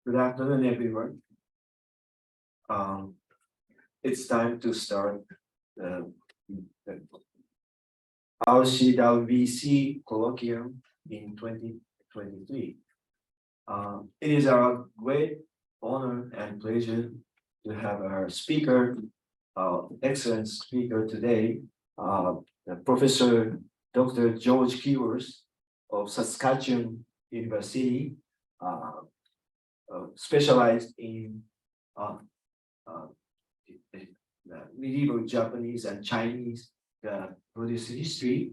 Good afternoon, everyone. It's time to start the RCWC colloquium in 2023. It is our great honor and pleasure to have our speaker, excellent speaker today, Professor Dr. George Keyworth of Saskatchewan University, specialized in medieval Japanese and Chinese Buddhist history.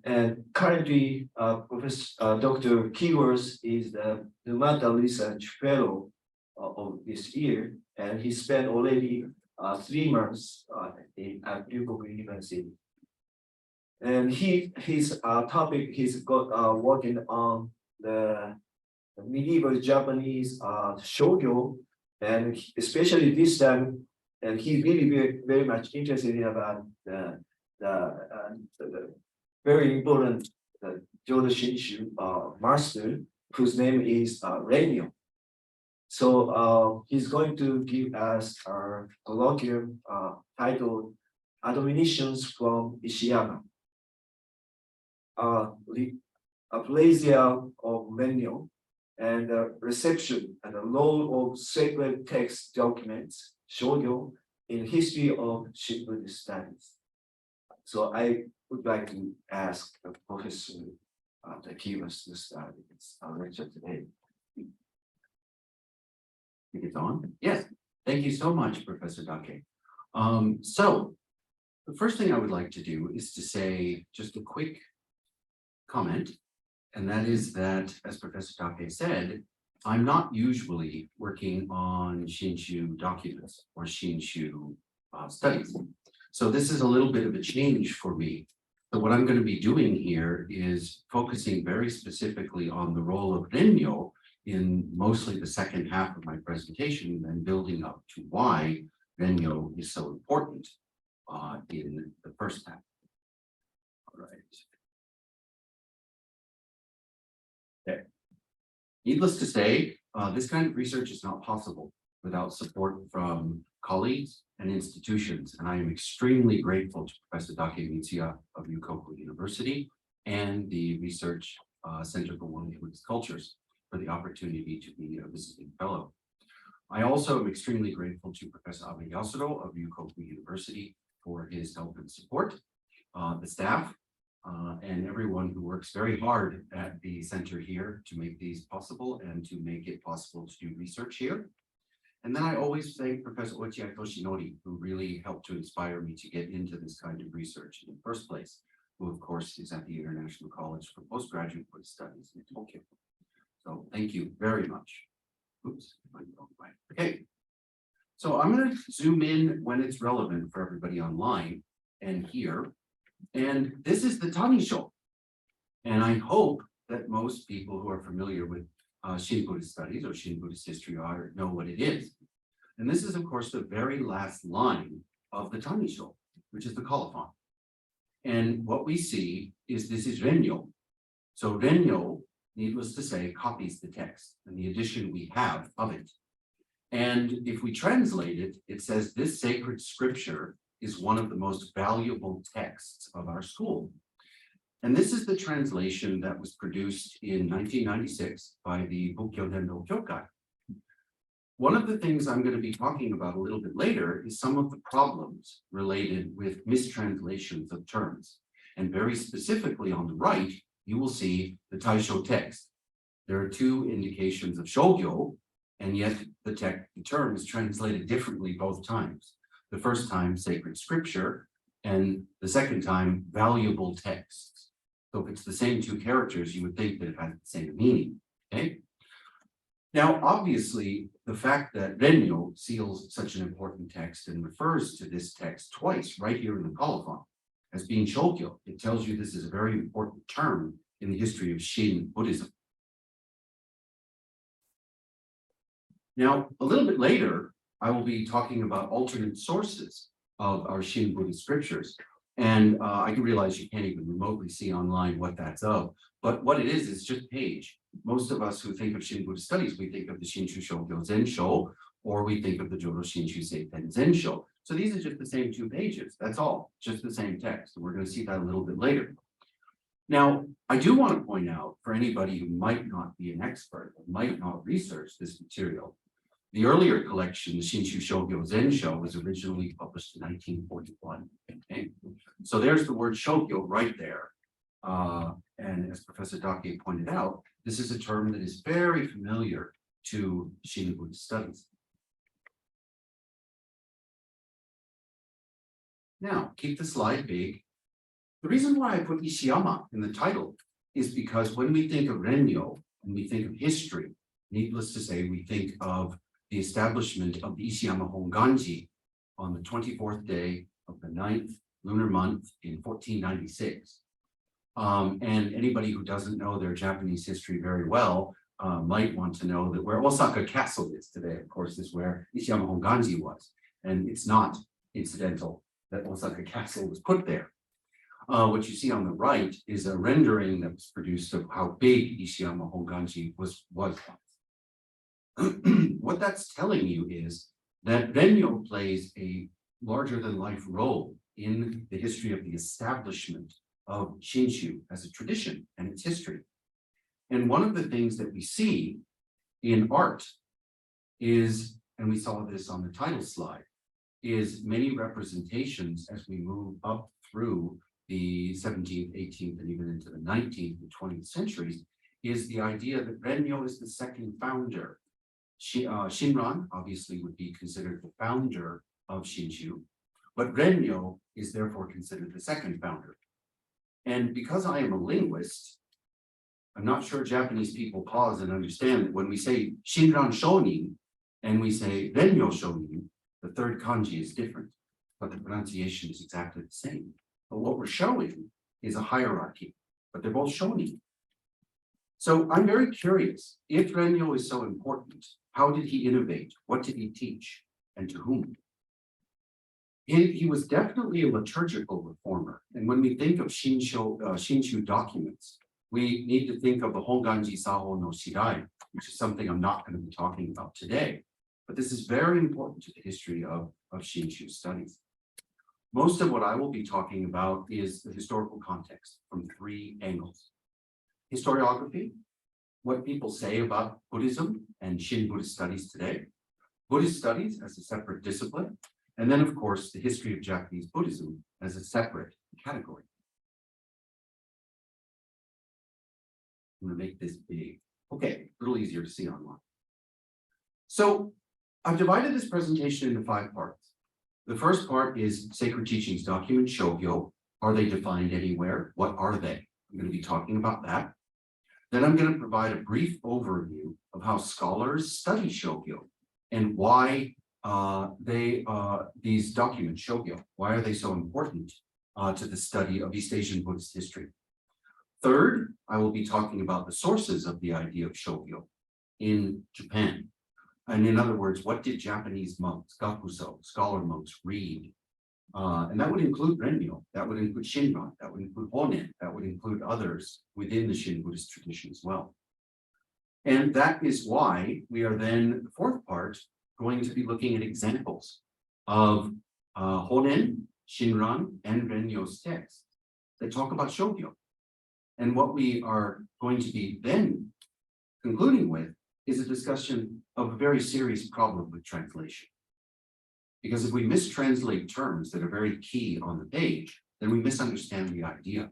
And currently, Professor Dr. Keyworth is the Numata Research Fellow of this year, and he spent already 3 months at Ryukoku University. And his topic, he's got working on the medieval Japanese shogyo, and especially this time, and he's really very much interested in about the very important Jodo Shinshu master, whose name is Rennyoand. So he's going to give us our colloquium titled Admonitions from Ishiyama. Appraisal of Rennyoand and the reception and the role of sacred text documents, shogyo, in history of Shin Buddhist studies. So I would like to ask Professor Keyworth to start our lecture today. Think it's on? Yes. Thank you so much, Professor Dake. So the first thing I would like to do is to say just a quick comment, and that is that, as Professor Dake said, I'm not usually working on Shinshu documents or Shinshu studies. So this is a little bit of a change for me. So what I'm going to be doing here is focusing very specifically on the role of Rennyoand in mostly the second half of my presentation, and building up to why Rennyoand is so important in the first half. All right. Okay. Needless to say, this kind of research is not possible without support from colleagues and institutions, and I am extremely grateful to Professor Dake Mitsuya of Ryukoku University and the Research Center for World Buddhist Cultures for the opportunity to be a visiting fellow. I also am extremely grateful to Professor Abe Yasuro of Ryukoku University for his help and support, the staff, and everyone who works very hard at the center here to make these possible and to make it possible to do research here. And then I always thank Professor Ochiai Toshinori, who really helped to inspire me to get into this kind of research in the first place, who of course is at the International College for Postgraduate Buddhist Studies in Tokyo. So thank you very much. Oops, okay. So I'm going to zoom in when it's relevant for everybody online and here. And this is the Tanisho. And I hope that most people who are familiar with Shin Buddhist studies or Shin Buddhist history know what it is. And this is, of course, the very last line of the Tanisho, which is the colophon. And what we see is this is Rennyoand. So Rennyoand, needless to say, copies the text and the edition we have of it. And if we translate it, it says this sacred scripture is one of the most valuable texts of our school. And this is the translation that was produced in 1996 by the Bukkyo Nendo Kyokai. One of the things I'm going to be talking about a little bit later is some of the problems related with mistranslations of terms. And very specifically on the right, you will see the Taisho text. There are 2 indications of shogyo, and yet the term is translated differently both times. The first time, sacred scripture, and the second time, valuable texts. So if it's the same 2 characters, you would think that it has the same meaning, okay? Now, obviously, the fact that Rennyoand seals such an important text and refers to this text twice right here in the colophon as being shogyo, it tells you this is a very important term in the history of Shin Buddhism. Now, a little bit later, I will be talking about alternate sources of our Shin Buddhist scriptures. And I can realize you can't even remotely see online what that's of, but what it is just page most of us who think of Shin Buddhist studies, we think of the Shinshu Shogyo Zensho, or we think of the Jodo Shinshu Seiten Zensho. So these are just the same 2 pages. That's all, just the same text. And we're going to see that a little bit later. Now, I do want to point out for anybody who might not be an expert, or might not research this material, the earlier collection, the Shinshu Shogyo Zensho, was originally published in 1941. Okay? So there's the word Shogyo right there. And as Professor Dake pointed out, this is a term that is very familiar to Shin Buddhist studies. Now, keep the slide big. The reason why I put Ishiyama in the title is because when we think of Rennyo and we think of history, needless to say, we think of the establishment of the Ishiyama Honganji on the 24th day of the 9th lunar month in 1496. And anybody who doesn't know their Japanese history very well might want to know that where Osaka Castle is today, of course, is where Ishiyama Honganji was. And it's not incidental that Osaka Castle was put there. What you see on the right is a rendering that was produced of how big Ishiyama Honganji was. What that's telling you is that Rennyo plays a larger than life role in the history of the establishment of Shinshu as a tradition and its history. And one of the things that we see in art is, and we saw this on the title slide, is many representations as we move up through the 17th, 18th, and even into the 19th and 20th centuries, is the idea that Rennyo is the second founder. Shinran obviously would be considered the founder of Shinshu, but Rennyo is therefore considered the second founder. And because I am a linguist, I'm not sure Japanese people pause and understand that when we say Shinran Shonin and we say Rennyo Shonin, the third kanji is different, but the pronunciation is exactly the same. But what we're showing is a hierarchy, but they're both shonin. So I'm very curious, if Rennyo is so important, how did he innovate? What did he teach? And to whom? He was definitely a liturgical reformer. And when we think of Shinshu documents, we need to think of the Honganji Saho no Shirai, which is something I'm not going to be talking about today. But this is very important to the history of Shinshu studies. Most of what I will be talking about is the historical context from 3 angles. Historiography, what people say about Buddhism and Shin Buddhist studies today, Buddhist studies as a separate discipline, and then, of course, the history of Japanese Buddhism as a separate category. I'm going to make this big. Okay, a little easier to see online. So I've divided this presentation into 5 parts. The first part is Sacred Teachings Document Shogyo. Are they defined anywhere? What are they? I'm going to be talking about that. Then I'm going to provide a brief overview of how scholars study Shogyo and why these documents, Shogyo, why are they so important to the study of East Asian Buddhist history. Third, I will be talking about the sources of the idea of Shogyo in Japan. And in other words, what did Japanese monks, gakuso, scholar monks, read? And that would include Rennyo, that would include Shinran, that would include Honen, that would include others within the Shin Buddhist tradition as well. And that is why we are then, the fourth part, going to be looking at examples of Honen, Shinran, and Rennyo's texts that talk about Shogyo. And what we are going to be then concluding with is a discussion of a very serious problem with translation. Because if we mistranslate terms that are very key on the page, then we misunderstand the idea.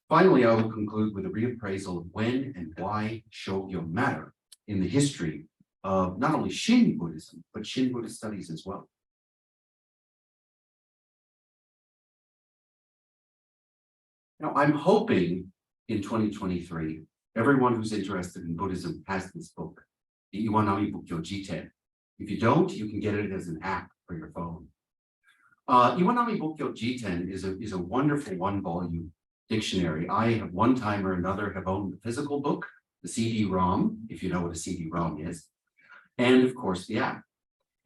Finally, I will conclude with a reappraisal of when and why Shogyo matter in the history of not only Shin Buddhism, but Shin Buddhist studies as well. Now, I'm hoping in 2023, everyone who's interested in Buddhism has this book, the Iwanami Bukkyo Jiten. If you don't, you can get it as an app for your phone. Iwanami Bukkyo Jiten is a wonderful 1-volume dictionary. I have one time or another have owned the physical book, the CD-ROM, if you know what a CD-ROM is, and of course the app.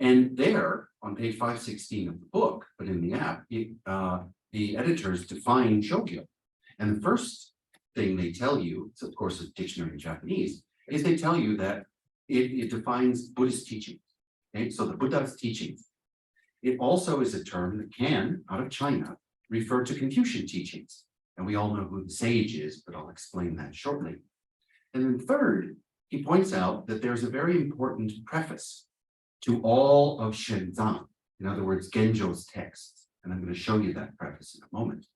And there, on page 516 of the book, but in the app, the editors define Shogyo. And the first thing they tell you, it's of course a dictionary in Japanese, is they tell you that it defines Buddhist teachings. Okay, so the Buddha's teachings. It also is a term that can, out of China, refer to Confucian teachings. And we all know who the sage is, but I'll explain that shortly. And then third, he points out that there's a very important preface to all of Shenzang, in other words, Genjo's texts. And I'm going to show you that preface in a moment.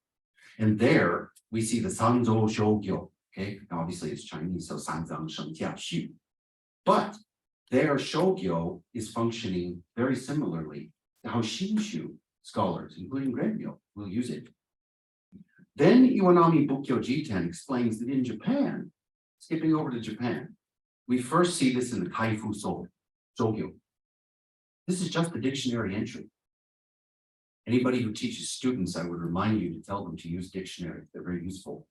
And there we see the Sanzhou Shougyo. Okay, now obviously it's Chinese, so Sanzang Shengjia Xu. But their Shougyo is functioning very similarly to how Shinshu scholars, including Rennyoand, will use it. Then Iwanami Bukkyo Jiten explains that in Japan, skipping over to Japan, we first see this in the Kaifu Shogyo. This is just a dictionary entry. Anybody who teaches students, I would remind you to tell them to use dictionaries. They're very useful.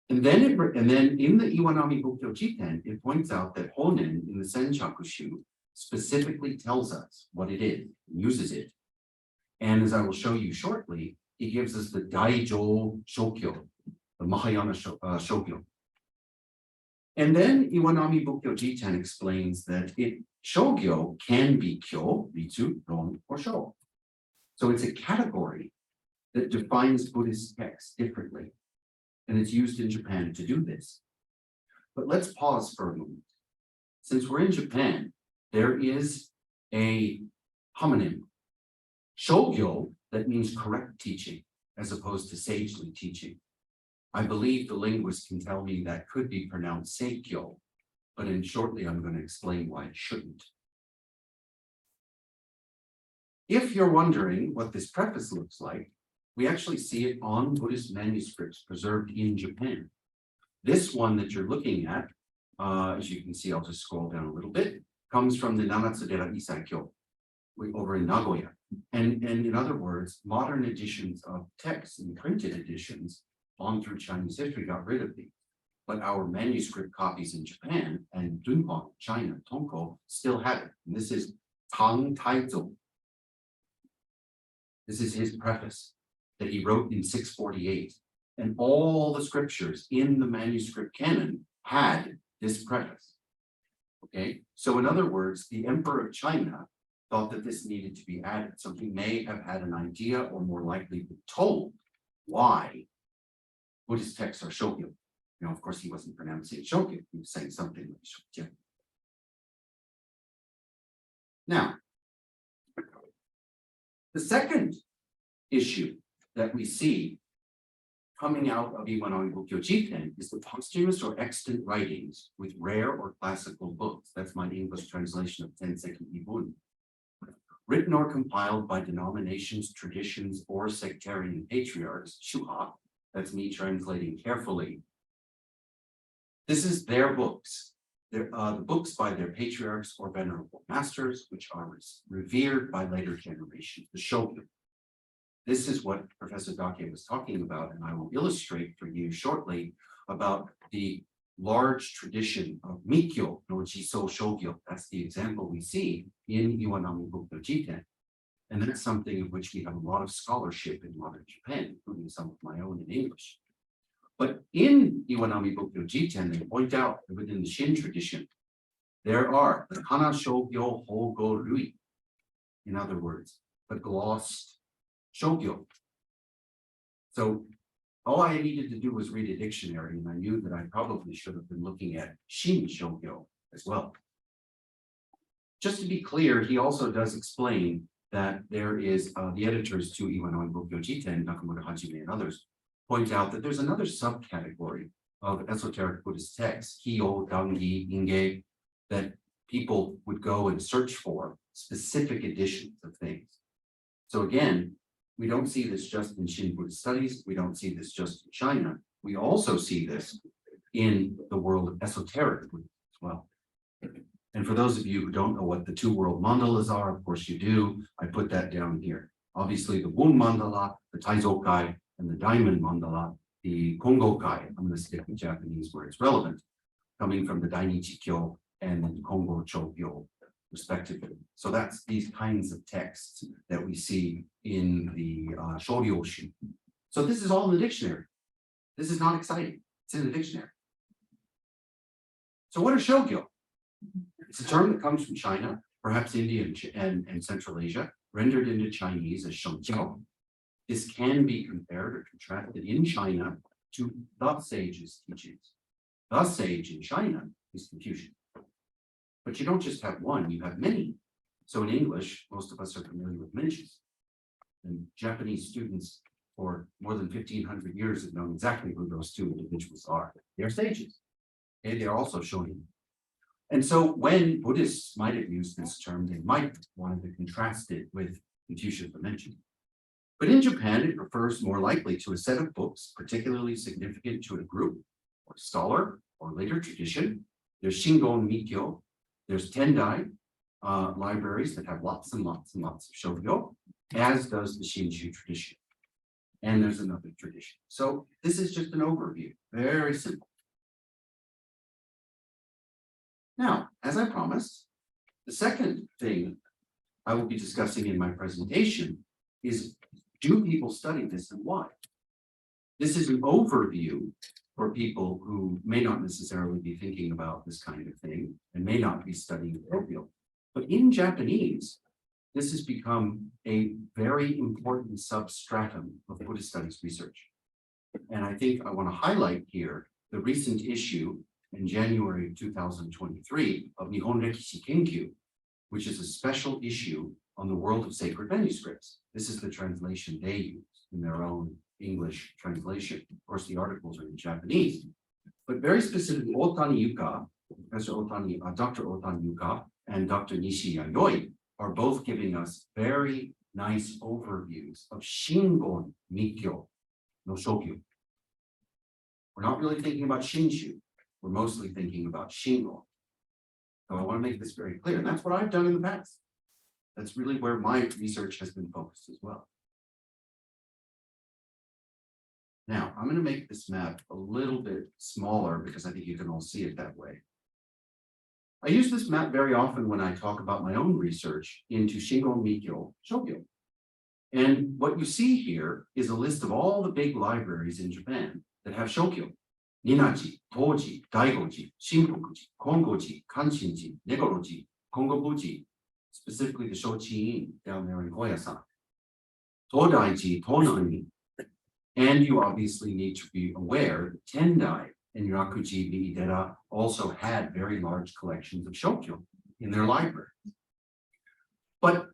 And then in the Iwanami Bukkyo Jiten, it points out that Honen in the Senchakushu specifically tells us what it is, uses it. And as I will show you shortly, he gives us the Daijo Shokyo, the Mahayana Shokyo. And then Iwanami Bukkyo Jiten explains that Shogyo can be Kyo, Ritsu, Ron, or Sho. So it's a category that defines Buddhist texts differently. And it's used in Japan to do this. But let's pause for a moment. Since we're in Japan, there is a homonym, Shogyo, that means correct teaching, as opposed to sagely teaching. I believe the linguist can tell me that could be pronounced Seikyo, but shortly I'm going to explain why it shouldn't. If you're wondering what this preface looks like, we actually see it on Buddhist manuscripts preserved in Japan. This one that you're looking at, as you can see, I'll just scroll down a little bit, comes from the Nanatsudera Isaikyo over in Nagoya. And in other words, modern editions of texts and printed editions on through Chinese history got rid of these. But our manuscript copies in Japan and Dunhuang, China, Tongko, still have it. And this is Tang Taizu. This is his preface that he wrote in 648. And all the scriptures in the manuscript canon had this preface. Okay, so in other words, the Emperor of China thought that this needed to be added. So he may have had an idea, or more likely been told, why Buddhist texts are Shogyo. You know, of course, he wasn't pronouncing Shogyo, he was saying something like Shogyo. Now, the second issue that we see coming out of Iwanami Bukkyo Jiten is the posthumous or extant writings with rare or classical books. That's my English translation of Tenseki Ibun. Written or compiled by denominations, traditions, or sectarian patriarchs, Shuha, that's me translating carefully. This is their books. The books by their patriarchs or venerable masters, which are revered by later generations, the Shogyo. This is what Professor Dake was talking about, and I will illustrate for you shortly about the large tradition of Mikyo no Jiso Shogyo. That's the example we see in Iwanami Bukkyo Jiten. And that's something of which we have a lot of scholarship in modern Japan, including some of my own in English. But in Iwanami Bukkyo Jiten, they point out that within the Shin tradition, there are the Kana Shogyo Hogo Rui. In other words, the glossed Shogyo. So all I needed to do was read a dictionary, and I knew that I probably should have been looking at Shin Shogyo as well. Just to be clear, he also does explain that there is the editors to Iwanami Bukkyo Jiten, Nakamura Hajime and others, point out that there's another subcategory of esoteric Buddhist texts, Hyo, Dangi, Inge, that people would go and search for specific editions of things. So again, we don't see this just in Shin Buddhist studies. We don't see this just in China. We also see this in the world of esoteric Buddhism as well. And for those of you who don't know what the two world mandalas are, of course you do, I put that down here. Obviously the Wun mandala, the Taizokai, and the Diamond mandala, the Kongokai. I'm going to stick with Japanese where it's relevant, coming from the Dainichi Kyo and the Kongo Chogyo, respectively. So that's these kinds of texts that we see in the Shoryoshi. So this is all in the dictionary. This is not exciting. It's in the dictionary. So what are shogyo? It's a term that comes from China, perhaps India and Central Asia, rendered into Chinese as shengjiao. This can be compared or contrasted in China to the sage's teachings. The sage in China is Confucian. But you don't just have one, you have many. So in English, most of us are familiar with mentions. And Japanese students for more than 1,500 years have known exactly who those two individuals are. They're sages. Okay, they're also shonin. And so when Buddhists might have used this term, they might want to contrast it with Confucian mention. But in Japan, it refers more likely to a set of books particularly significant to a group or scholar or later tradition. There's Shingon Mikyo, there's Tendai libraries that have lots and lots and lots of shogyo, as does the Shinshu tradition. And there's another tradition. So this is just an overview, very simple. Now, as I promised, the second thing I will be discussing in my presentation is, do people study this and why? This is an overview for people who may not necessarily be thinking about this kind of thing and may not be studying shogyo. But in Japanese, this has become a very important substratum of Buddhist studies research. And I think I want to highlight here the recent issue in January 2023 of Nihon Rekishi Kenkyu, which is a special issue on the world of sacred manuscripts. This is the translation they use in their own English translation. Of course, the articles are in Japanese, but very specifically, Otani Yuka, Dr. Otani Yuka and Dr. Nishi Yayoi are both giving us very nice overviews of Shingon Mikyo no Shogyo. We're not really thinking about Shinshu. We're mostly thinking about Shingon. So I want to make this very clear. And that's what I've done in the past. That's really where my research has been focused as well. Now, I'm going to make this map a little bit smaller because I think you can all see it that way. I use this map very often when I talk about my own research into Shingon Mikyo Shogyo. And what you see here is a list of all the big libraries in Japan that have Shogyo. Ninaji, Toji, Daigoji, Shinkokuji, Kongoji, Kanshinji, Negoroji, Kongobuji, specifically the Shochiin down there in Goyasan, Todaiji, Tonani. And you obviously need to be aware that Tendai and Rakuji Miidera also had very large collections of shogyo in their library. But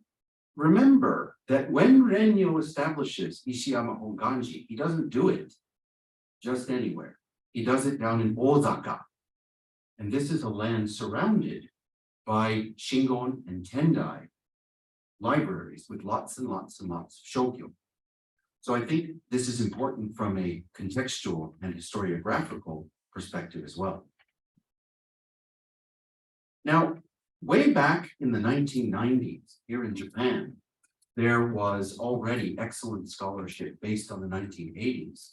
remember that when Rennyo establishes Ishiyama Honganji, he doesn't do it just anywhere. He does it down in Ozaka. And this is a land surrounded by Shingon and Tendai libraries with lots and lots and lots of shogyo. So I think this is important from a contextual and historiographical perspective as well. Now, way back in the 1990s here in Japan, there was already excellent scholarship based on the 1980s,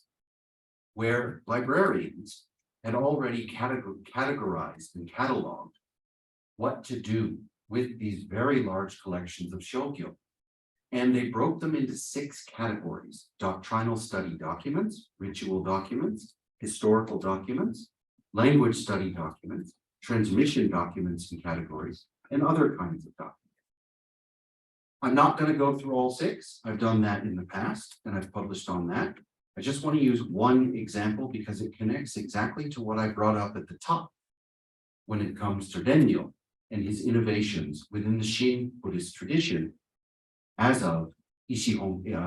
where librarians had already categorized and cataloged what to do with these very large collections of shogyo. And they broke them into 6 categories: doctrinal study documents, ritual documents, historical documents, language study documents, transmission documents and categories, and other kinds of documents. I'm not going to go through all 6. I've done that in the past, and I've published on that. I just want to use one example because it connects exactly to what I brought up at the top when it comes to Rennyo and his innovations within the Shin Buddhist tradition, as of Ishiyama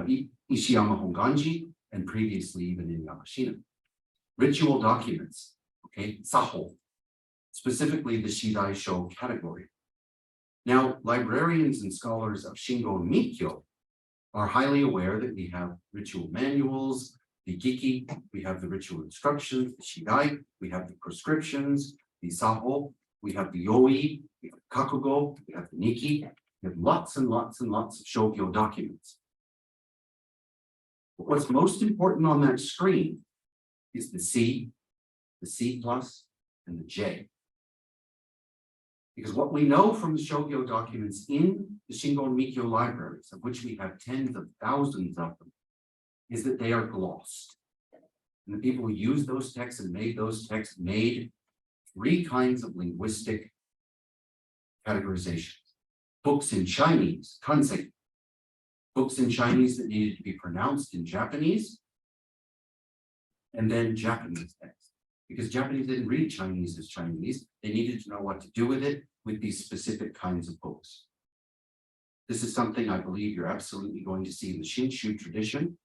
Honganji and previously even in Yamashina. Ritual documents, okay, Saho, specifically the Shidai Sho category. Now, librarians and scholars of Shingon Mikyo are highly aware that we have ritual manuals, the Giki, we have the ritual instructions, the Shidai, we have the prescriptions, the Saho, we have the Yoi, we have the Kakugo, we have the Nikki. We have lots and lots and lots of shogyo documents. But what's most important on that screen is the C plus, and the J. Because what we know from the shogyo documents in the Shingon Mikyo libraries, of which we have tens of thousands of them, is that they are glossed. And the people who used those texts and made those texts made three kinds of linguistic categorizations. Books in Chinese, kanzei. Books in Chinese that needed to be pronounced in Japanese. And then Japanese text. Because Japanese didn't read Chinese as Chinese. They needed to know what to do with it with these specific kinds of books. This is something I believe you're absolutely going to see in the Shinshu tradition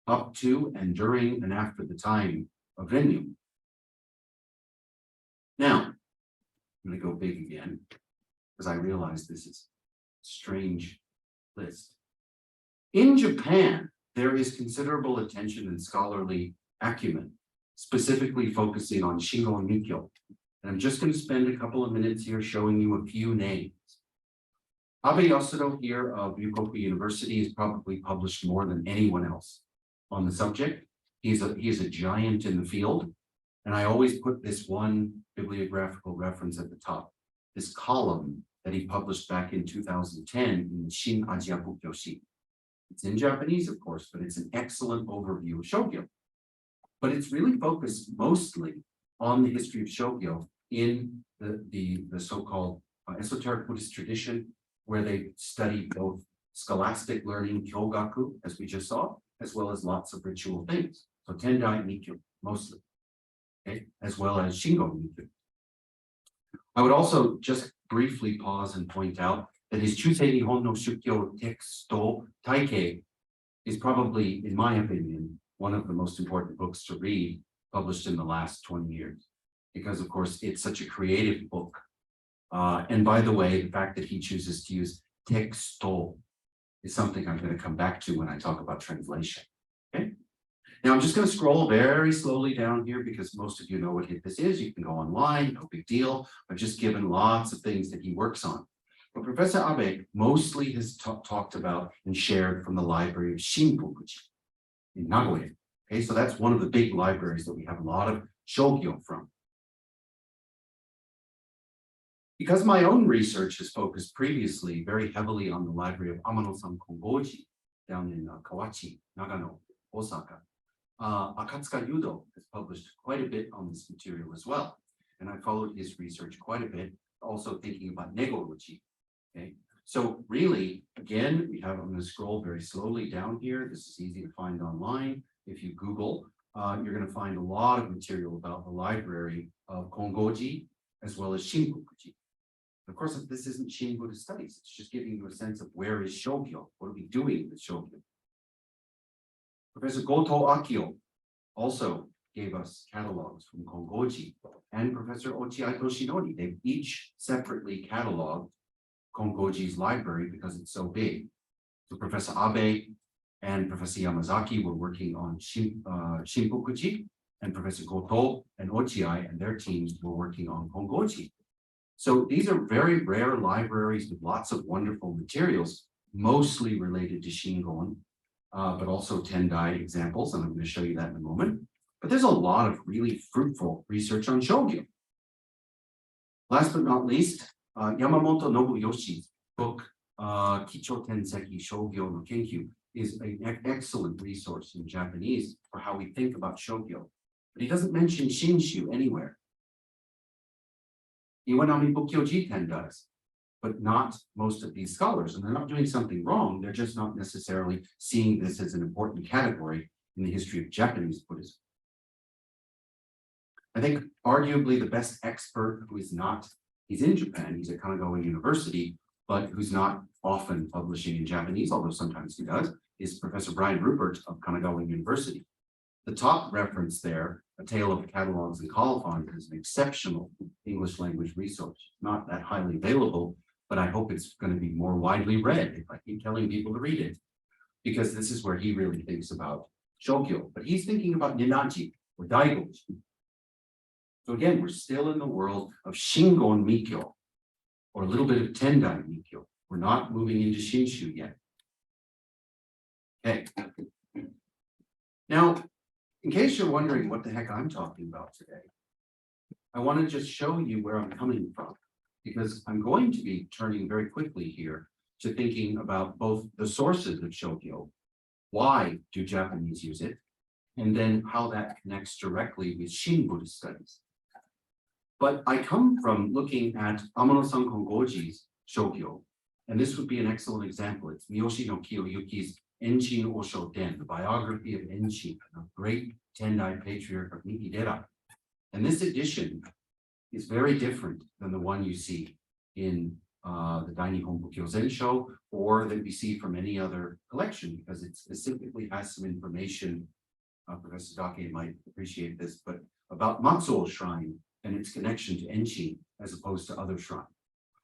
up to and during and after the time of Rennyoand. Now, I'm going to go big again because I realize this is a strange list. In Japan, there is considerable attention and scholarly acumen, specifically focusing on Shingon Mikyo. And I'm just going to spend a couple of minutes here showing you a few names. Abe Yasudo here of Ryukoku University has probably published more than anyone else on the subject. He is a giant in the field. And I always put this one bibliographical reference at the top, this column that he published back in 2010 in the Shin Asia Bukyoshi. It's in Japanese, of course, but it's an excellent overview of Shogyo. But it's really focused mostly on the history of Shogyo in the so-called esoteric Buddhist tradition, where they study both scholastic learning, kyogaku, as we just saw, as well as lots of ritual things. So Tendai Nikyo, mostly, okay, as well as Shingon Nikyo. I would also just briefly pause and point out that his Chusei Nihon no Shukyo Texto Taikei is probably, in my opinion, one of the most important books to read published in the last 20 years. Because, of course, it's such a creative book. And by the way, the fact that he chooses to use texto is something I'm going to come back to when I talk about translation. Okay. Now I'm just going to scroll very slowly down here because most of you know what this is. You can go online, no big deal. I've just given lots of things that he works on. But Professor Abe mostly has talked about and shared from the library of Shinpokuji in Nagoya. Okay, so that's one of the big libraries that we have a lot of Shogyo from. Because my own research has focused previously very heavily on the library of Amano-san Kongoji down in Kawachi, Nagano, Osaka, Akatsuka Yudo has published quite a bit on this material as well. And I followed his research quite a bit, also thinking about Negoroji. Okay, so really, again, I'm going to scroll very slowly down here. This is easy to find online. If you Google, you're going to find a lot of material about the library of Kongoji as well as Shinpokuji. Of course, this isn't Shin Buddhist studies. It's just giving you a sense of where is Shogyo? What are we doing with Shogyo? Professor Goto Akio also gave us catalogs from Kongoji, and Professor Ochiai Toshinori. They've each separately cataloged Kongoji's library because it's so big. So Professor Abe and Professor Yamazaki were working on Shinpokuji, and Professor Goto and Ochiai and their teams were working on Kongoji. So these are very rare libraries with lots of wonderful materials, mostly related to Shingon, but also Tendai examples, and I'm going to show you that in a moment. But there's a lot of really fruitful research on Shogyo. Last but not least, Yamamoto Nobuyoshi's book, Kicho Tenseki Shogyo no Kenkyu, is an excellent resource in Japanese for how we think about Shogyo. But he doesn't mention Shinshu anywhere. Iwanami Bukkyo Jiten does, but not most of these scholars. And they're not doing something wrong. They're just not necessarily seeing this as an important category in the history of Japanese Buddhism. I think arguably the best expert who is not, he's in Japan, he's at Kanagawa University, but who's not often publishing in Japanese, although sometimes he does, is Professor Brian Rupert of Kanagawa University. The top reference there, A Tale of Catalogs and Colophons, is an exceptional English language resource. Not that highly available, but I hope it's going to be more widely read if I keep telling people to read it, because this is where he really thinks about Shogyo. But he's thinking about Ninaji or Daigoji. So again, we're still in the world of Shingon Mikyo, or a little bit of Tendai Mikyo. We're not moving into Shinshu yet. Okay. Now, in case you're wondering what the heck I'm talking about today, I want to just show you where I'm coming from, because I'm going to be turning very quickly here to thinking about both the sources of Shogyo, why do Japanese use it, and then how that connects directly with Shin Buddhist studies. But I come from looking at Amano-san Kongoji's Shogyo, and this would be an excellent example. It's Miyoshi no Kiyoyuki's Enshin Osho Den, the biography of Enshin, a great Tendai patriarch of Nikidera. And this edition is very different than the one you see in the Dainihon Bukyo Zensho, or that we see from any other collection, because it specifically has some information, Professor Dake might appreciate this, but about Matsuo Shrine and its connection to Enshin as opposed to other shrines.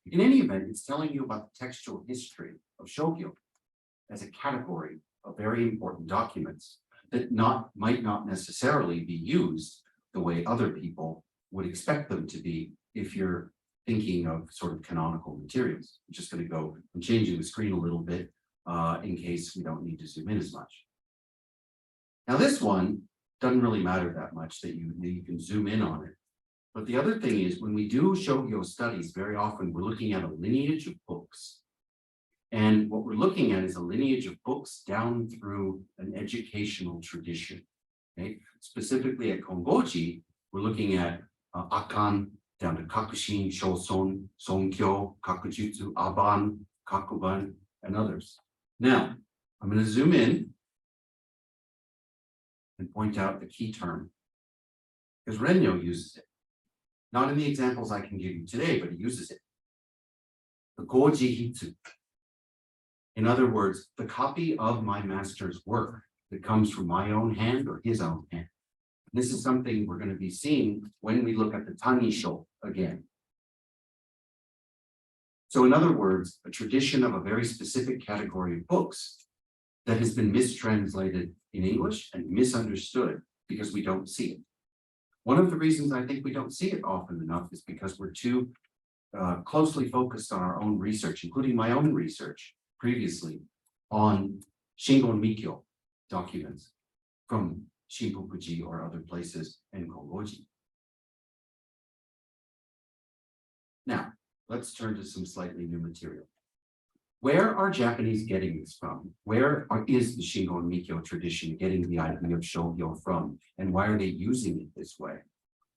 In any event, it's telling you about the textual history of Shogyo as a category of very important documents that might not necessarily be used the way other people would expect them to be if you're thinking of sort of canonical materials. I'm just going to go, I'm changing the screen a little bit in case we don't need to zoom in as much. Now this one doesn't really matter that much that you can zoom in on it. But the other thing is, when we do Shogyo studies, very often we're looking at a lineage of books. And what we're looking at is a lineage of books down through an educational tradition. Okay? Specifically at Kongoji, we're looking at Akan down to Kakushin, Shoson, Sonkyo, Kakujutsu, Aban, Kakuban, and others. Now, I'm going to zoom in and point out the key term, because Rennyo uses it. Not in the examples I can give you today, but he uses it. The Goji Hitsu. In other words, the copy of my master's work that comes from my own hand or his own hand. This is something we're going to be seeing when we look at the Tanisho again. So in other words, a tradition of a very specific category of books that has been mistranslated in English and misunderstood because we don't see it. One of the reasons I think we don't see it often enough is because we're too closely focused on our own research, including my own research previously on Shingon Mikyo documents from Shinpokuji or other places and Kongoji. Now, let's turn to some slightly new material. Where are Japanese getting this from? Where is the Shingon Mikyo tradition getting the idea of Shogyo from? And why are they using it this way?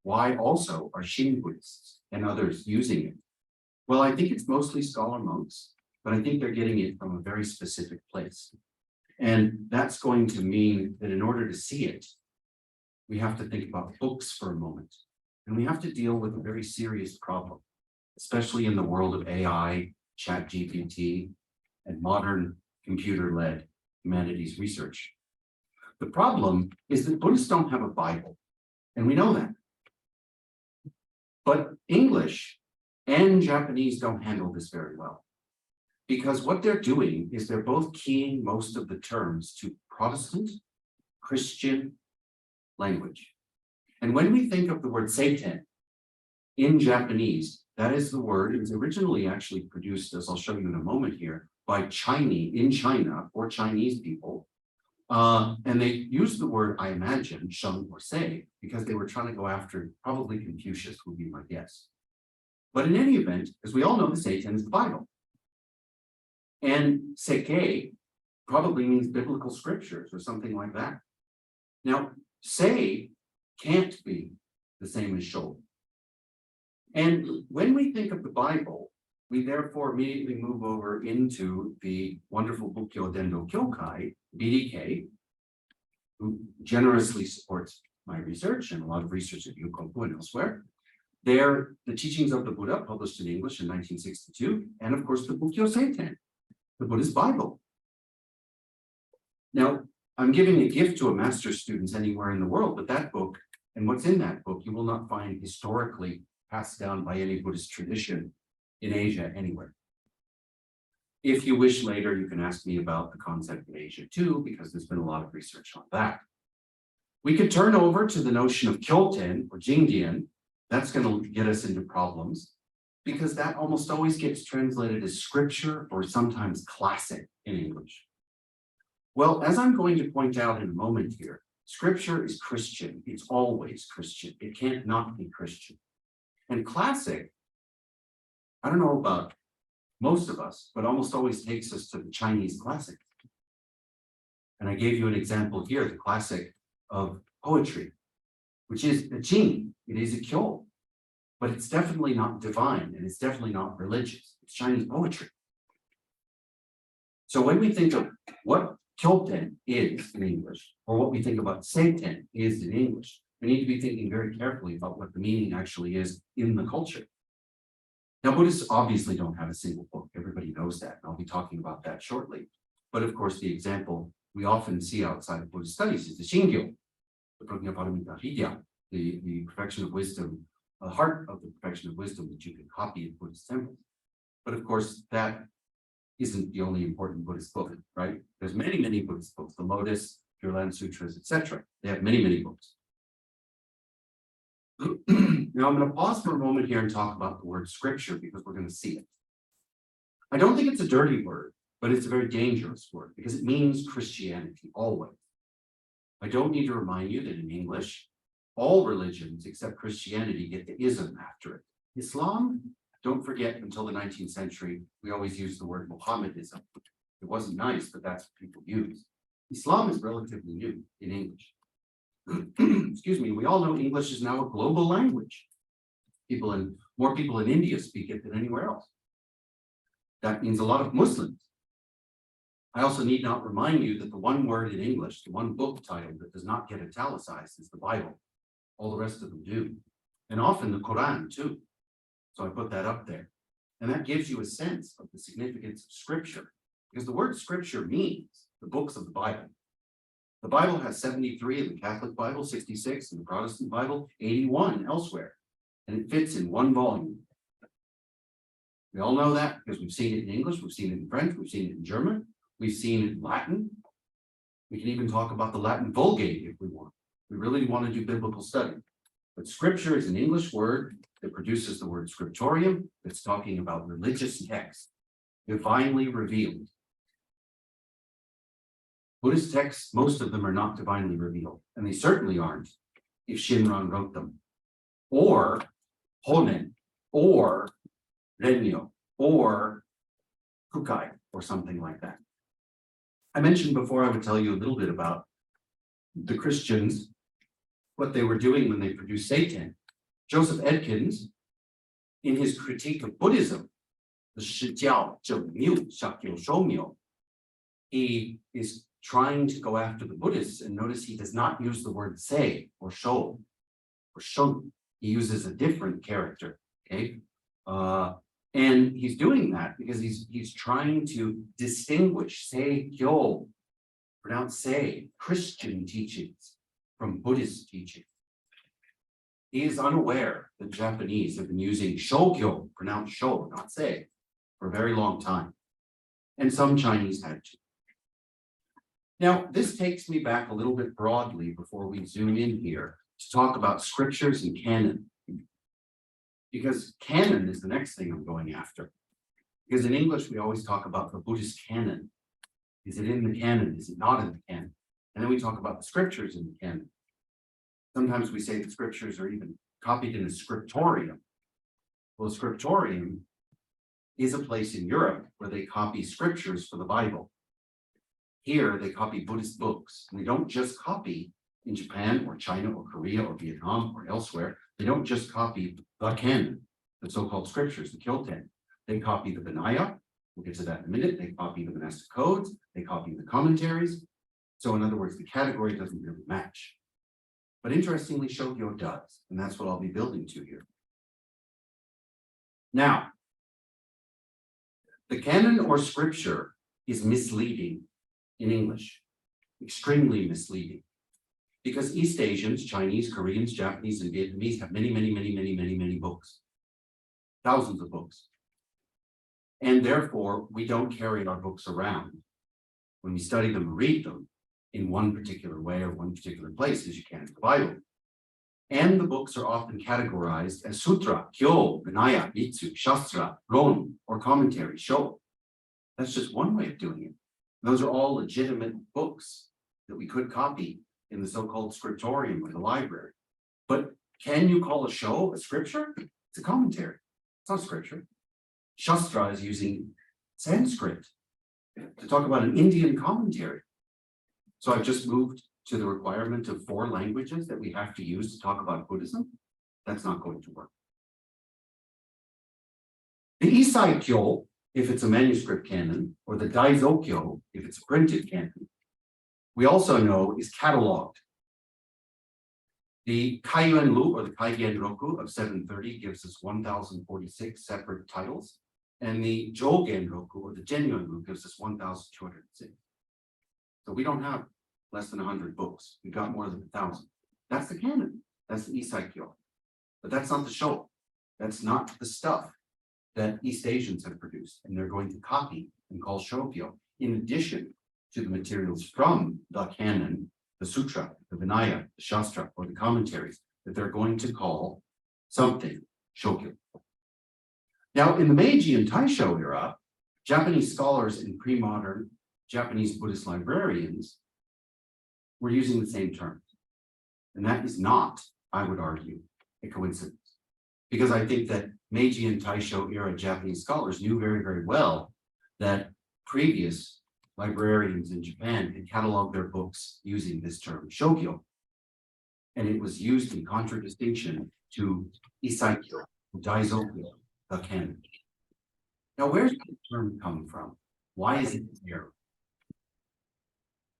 Why also are Shin Buddhists and others using it? Well, I think it's mostly scholar monks, but I think they're getting it from a very specific place. And that's going to mean that in order to see it, we have to think about books for a moment. And we have to deal with a very serious problem, especially in the world of AI, ChatGPT, and modern computer-led humanities research. The problem is that Buddhists don't have a Bible, and we know that. But English and Japanese don't handle this very well, because what they're doing is they're both keying most of the terms to Protestant, Christian language. And when we think of the word Satan in Japanese, that is the word. It was originally actually produced, as I'll show you in a moment here, by Chinese in China for Chinese people. And they used the word, I imagine, sheng or sei, because they were trying to go after probably Confucius would be my guess. But in any event, as we all know, the Satan is the Bible. And seke probably means biblical scriptures or something like that. Now, sei can't be the same as shou. And when we think of the Bible, we therefore immediately move over into the wonderful Bukkyo Dendo Kyokai, BDK, who generously supports my research and a lot of research at Yukoku and elsewhere. They're the teachings of the Buddha, published in English in 1962, and of course the Bukkyo Seiten, the Buddhist Bible. Now, I'm giving a gift to a master's students anywhere in the world, but that book and what's in that book, you will not find historically passed down by any Buddhist tradition in Asia anywhere. If you wish later, you can ask me about the concept of Asia too, because there's been a lot of research on that. We could turn over to the notion of Kyoten or Jingdian. That's going to get us into problems, because that almost always gets translated as scripture or sometimes classic in English. Well, as I'm going to point out in a moment here, scripture is Christian. It's always Christian. It can't not be Christian. And classic, I don't know about most of us, but almost always takes us to the Chinese classic. And I gave you an example here, the classic of poetry, which is a Jing, it is a kyo, but it's definitely not divine and it's definitely not religious. It's Chinese poetry. So when we think of what kyoten is in English, or what we think about seiten is in English, we need to be thinking very carefully about what the meaning actually is in the culture. Now, Buddhists obviously don't have a single book. Everybody knows that, and I'll be talking about that shortly. But of course, the example we often see outside of Buddhist studies is the Shingyo, the Prajnaparamita Vidya, the perfection of wisdom, the heart of the perfection of wisdom that you can copy in Buddhist temples. But of course, that isn't the only important Buddhist book, right? There's many, many Buddhist books, the Lotus, Pure Land Sutras, etc. They have many, many books. Now I'm going to pause for a moment here and talk about the word scripture because we're going to see it. I don't think it's a dirty word, but it's a very dangerous word because it means Christianity always. I don't need to remind you that in English, all religions except Christianity get the ism after it. Islam, don't forget, until the 19th century, we always used the word Mohammedanism. It wasn't nice, but that's what people use. Islam is relatively new in English. Excuse me, we all know English is now a global language. More people in India speak it than anywhere else. That means a lot of Muslims. I also need not remind you that the one word in English, the one book title that does not get italicized is the Bible. All the rest of them do. And often the Quran too. So I put that up there. And that gives you a sense of the significance of scripture. Because the word scripture means the books of the Bible. The Bible has 73 in the Catholic Bible, 66 in the Protestant Bible, 81 elsewhere. And it fits in one volume. We all know that because we've seen it in English, we've seen it in French, we've seen it in German, we've seen it in Latin. We can even talk about the Latin Vulgate if we want. We really want to do biblical study. But scripture is an English word that produces the word scriptorium that's talking about religious texts, divinely revealed. Buddhist texts, most of them are not divinely revealed, and they certainly aren't if Shinran wrote them, or Honen, or Rennyo, or Kukai, or something like that. I mentioned before I would tell you a little bit about the Christians, what they were doing when they produced Satan. Joseph Edkins, in his critique of Buddhism, the Shijiao Zhengmiu Shakyo Shomyo, he is trying to go after the Buddhists, and notice he does not use the word say or show or shun. He uses a different character. Okay. And he's doing that because he's trying to distinguish say kyo, pronounce say, Christian teachings from Buddhist teachings. He is unaware that Japanese have been using shokyo, pronounced sho, not say, for a very long time. And some Chinese had to. Now, this takes me back a little bit broadly before we zoom in here to talk about scriptures and canon. Because canon is the next thing I'm going after. Because in English, we always talk about the Buddhist canon. Is it in the canon? Is it not in the canon? And then we talk about the scriptures in the canon. Sometimes we say the scriptures are even copied in a scriptorium. Well, a scriptorium is a place in Europe where they copy scriptures for the Bible. Here, they copy Buddhist books. And they don't just copy in Japan or China or Korea or Vietnam or elsewhere. They don't just copy the canon, the so-called scriptures, the Kyoten. They copy the Vinaya. We'll get to that in a minute. They copy the monastic codes. They copy the commentaries. So in other words, the category doesn't really match. But interestingly, Shokyo does. And that's what I'll be building to here. Now, the canon or scripture is misleading in English, extremely misleading. Because East Asians, Chinese, Koreans, Japanese, and Vietnamese have many books. Thousands of books. And therefore, we don't carry our books around when we study them or read them in one particular way or one particular place as you can in the Bible. And the books are often categorized as sutra, kyo, vinaya, mitsu, shastra, ron, or commentary, sho. That's just one way of doing it. Those are all legitimate books that we could copy in the so-called scriptorium or the library. But can you call a show a scripture? It's a commentary. It's not scripture. Shastra is using Sanskrit to talk about an Indian commentary. So I've just moved to the requirement of 4 languages that we have to use to talk about Buddhism, that's not going to work. The Isai Kyo, if it's a manuscript canon, or the Daizo Kyo, if it's a printed canon, we also know is cataloged. The Kaiyuan Lu, or the Kaigen Roku of 730 gives us 1,046 separate titles, and the Jogen Roku, or the Genuine Lu, gives us 1,206. So we don't have less than 100 books. We've got more than 1,000. That's the canon. That's the Isai Kyo. But that's not the show. That's not the stuff that East Asians have produced, and they're going to copy and call Shokyo, in addition to the materials from the canon, the sutra, the Vinaya, the Shastra, or the commentaries, that they're going to call something Shokyo. Now, in the Meiji and Taisho era, Japanese scholars and pre-modern Japanese Buddhist librarians were using the same terms. And that is not, I would argue, a coincidence. Because I think that Meiji and Taisho era Japanese scholars knew very, very well that previous librarians in Japan had cataloged their books using this term, Shokyo. And it was used in contradistinction to Isaikyo, Daizokyo, the canon. Now, where's the term come from? Why is it there?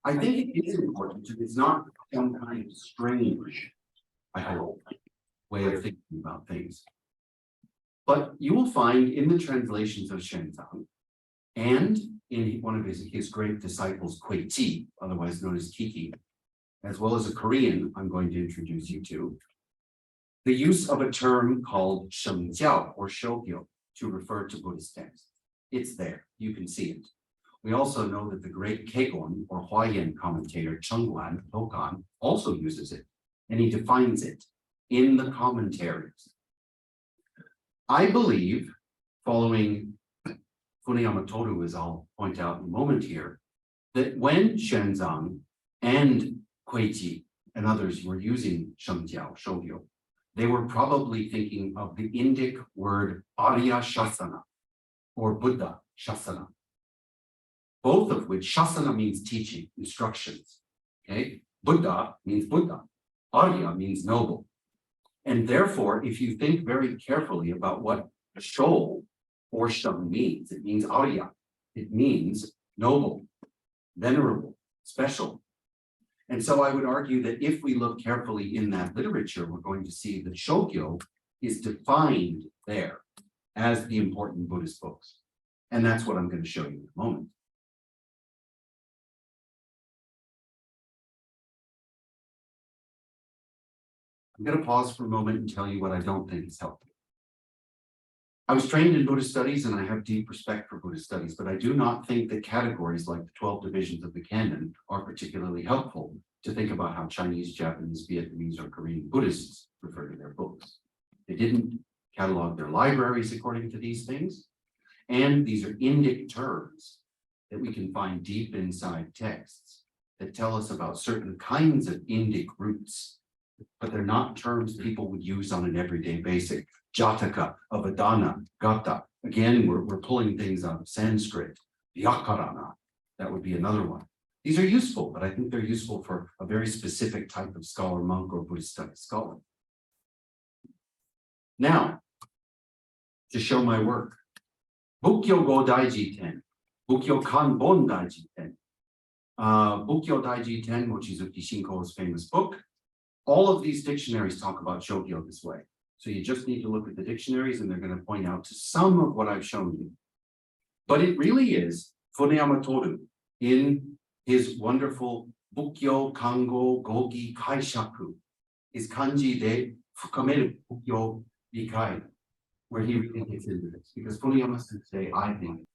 I think it is important. It's not some kind of strange, I hope, way of thinking about things. But you will find in the translations of Shenzang and in one of his great disciples, Kuei-Ti, otherwise known as Kiki, as well as a Korean I'm going to introduce you to, the use of a term called Shengjiao or Shokyo to refer to Buddhist texts. It's there, you can see it. We also know that the great Kegon or Huayan commentator Chengwan Tokan also uses it, and he defines it in the commentaries. I believe, following Funayama Toru, as I'll point out in a moment here, that when Shenzang and Kuei-Ti and others were using Shengjiao, Shogyo, they were probably thinking of the Indic word Arya Shasana or Buddha Shasana, both of which Shasana means teaching, instructions. Okay, Buddha means Buddha, Arya means noble. And therefore, if you think very carefully about what Sho or Sheng means, it means Arya, it means noble, venerable, special. And so I would argue that if we look carefully in that literature, we're going to see that Shokyo is defined there as the important Buddhist books. And that's what I'm going to show you in a moment. I'm going to pause for a moment and tell you what I don't think is helpful. I was trained in Buddhist studies and I have deep respect for Buddhist studies, but I do not think that categories like the 12 divisions of the canon are particularly helpful to think about how Chinese, Japanese, Vietnamese, or Korean Buddhists refer to their books. They didn't catalog their libraries according to these things. And these are Indic terms that we can find deep inside texts that tell us about certain kinds of Indic roots, but they're not terms people would use on an everyday basis. Jataka, Avadana, Gata. Again, we're pulling things out of Sanskrit. Vyakarana, that would be another one. These are useful, but I think they're useful for a very specific type of scholar, monk, or Buddhist studies scholar. Now, to show my work, Bukkyo Go Daiji Ten, Bukkyo Kanbon Daiji Ten, Bukkyo Daiji Ten, Mochizuki Shinko's famous book. All of these dictionaries talk about Shokyo this way. So you just need to look at the dictionaries and they're going to point out to some of what I've shown you. But it really is Funayama Toru in his wonderful Bukkyo Kango Gogi Kaishaku, his kanji de Fukameru Bukkyo Rikai, where he really gets into this. Because Funayama Sensei, I think,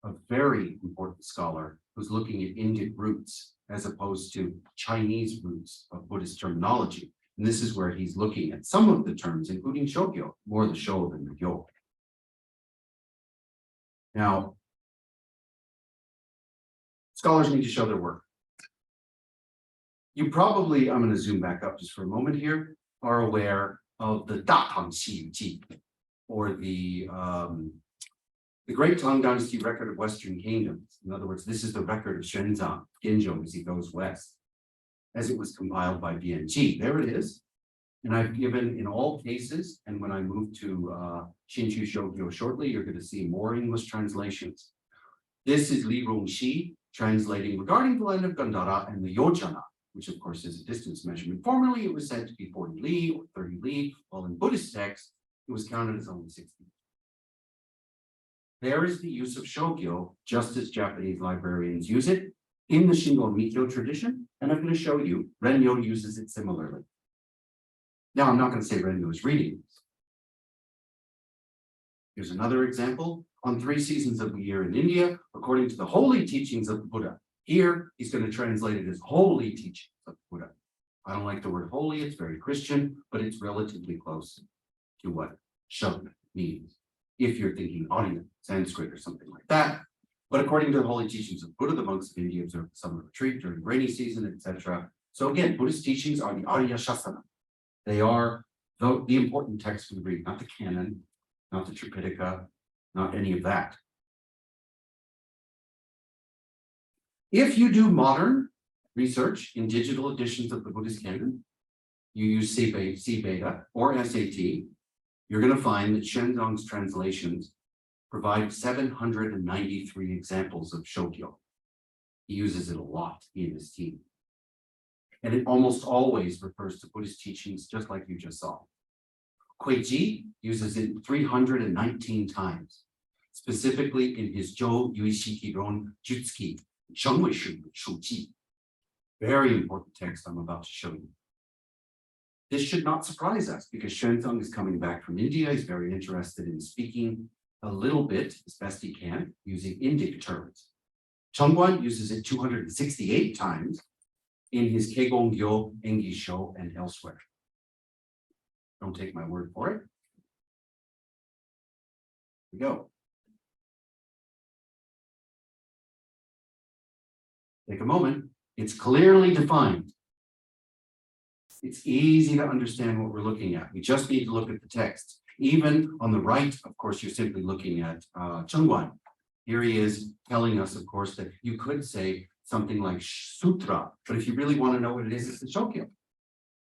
a very important scholar who's looking at Indic roots as opposed to Chinese roots of Buddhist terminology. And this is where he's looking at some of the terms, including Shokyo, more the Sho than the Gyo. Now, scholars need to show their work. You probably, I'm going to zoom back up just for a moment here, are aware of the Datang Xi Ji, or the Great Tang Dynasty record of Western kingdoms. In other words, this is the record of Shenzang, Genjo, as he goes west. as it was compiled by BNG. There it is. And I've given in all cases, and when I move to Shinshu Shogyo shortly, you're going to see more English translations. This is Li Rongxi translating regarding the land of Gandhara and the Yojana, which of course is a distance measurement. Formerly, it was said to be 40 li or 30 li, while in Buddhist texts, it was counted as only 60. There is the use of Shogyo, just as Japanese librarians use it in the Shingon Mikyo tradition, and I'm going to show you Rennyo uses it similarly. Now, I'm not going to say Rennyo is reading this. Here's another example on 3 seasons of the year in India, according to the holy teachings of the Buddha. Here, he's going to translate it as holy teachings of the Buddha. I don't like the word holy, it's very Christian, but it's relatively close to what Shabda means. If you're thinking Arya, Sanskrit, or something like that. But according to the holy teachings of Buddha, the monks of India observe the summer retreat during rainy season, etc. So again, Buddhist teachings are the Arya Shasana. They are the important texts we read, not the canon, not the Tripitaka, not any of that. If you do modern research in digital editions of the Buddhist canon, you use C-Beta or SAT, you're going to find that Shenzong's translations provide 793 examples of Shogyo. He uses it a lot in his team. And it almost always refers to Buddhist teachings, just like you just saw. Kuei-ji uses it 319 times, specifically in his Zhou Yuishiki Ron Jutsuki, Shengwei Shu Ji. Very important text I'm about to show you. This should not surprise us because Shenzong is coming back from India. He's very interested in speaking a little bit, as best he can, using Indic terms. Chengguan uses it 268 times in his Keigongyo, Engisho, and elsewhere. Don't take my word for it. Here we go. Take a moment. It's clearly defined. It's easy to understand what we're looking at. We just need to look at the text. Even on the right, of course, you're simply looking at Chengguan. Here he is telling us, of course, that you could say something like sutra, but if you really want to know what it is, it's the Shogyo.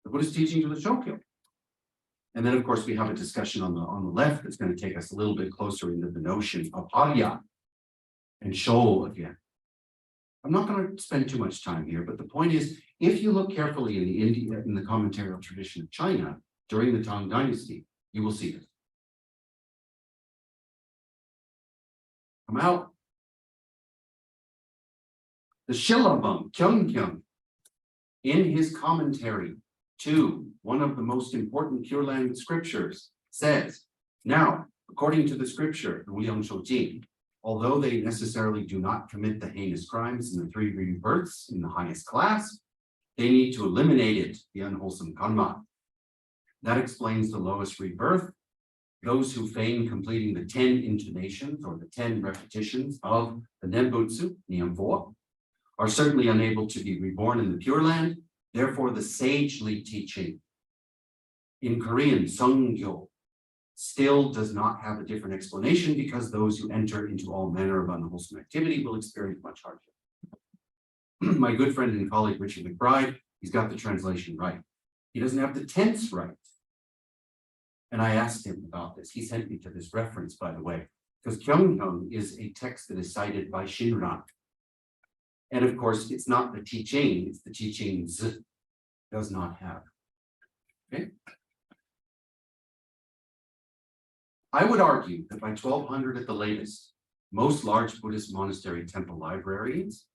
The Buddhist teaching to the Shogyo. And then, of course, we have a discussion on the left that's going to take us a little bit closer into the notion of Arya and Sho again. I'm not going to spend too much time here, but the point is, if you look carefully in the commentarial tradition of China during the Tang Dynasty, you will see this. Come out. The Shillabang Kyung in his commentary to one of the most important Pure Land scriptures says, now, according to the scripture, although they necessarily do not commit the heinous crimes in the 3 rebirths in the highest class, they need to eliminate it, the unwholesome karma. That explains the lowest rebirth. Those who feign completing the 10 intonations or the 10 repetitions of the Nembutsu, Niamvo, are certainly unable to be reborn in the Pure Land. Therefore, the sagely teaching in Korean, Songgyo, still does not have a different explanation because those who enter into all manner of unwholesome activity will experience much hardship. My good friend and colleague, Richard McBride, he's got the translation right. He doesn't have the tense right. And I asked him about this. He sent me to this reference, by the way, because Kyung is a text that is cited by Shinran. And of course, it's not the teaching, it's the teachings does not have. Okay. I would argue that by 1200 at the latest, most large Buddhist monastery temple librarians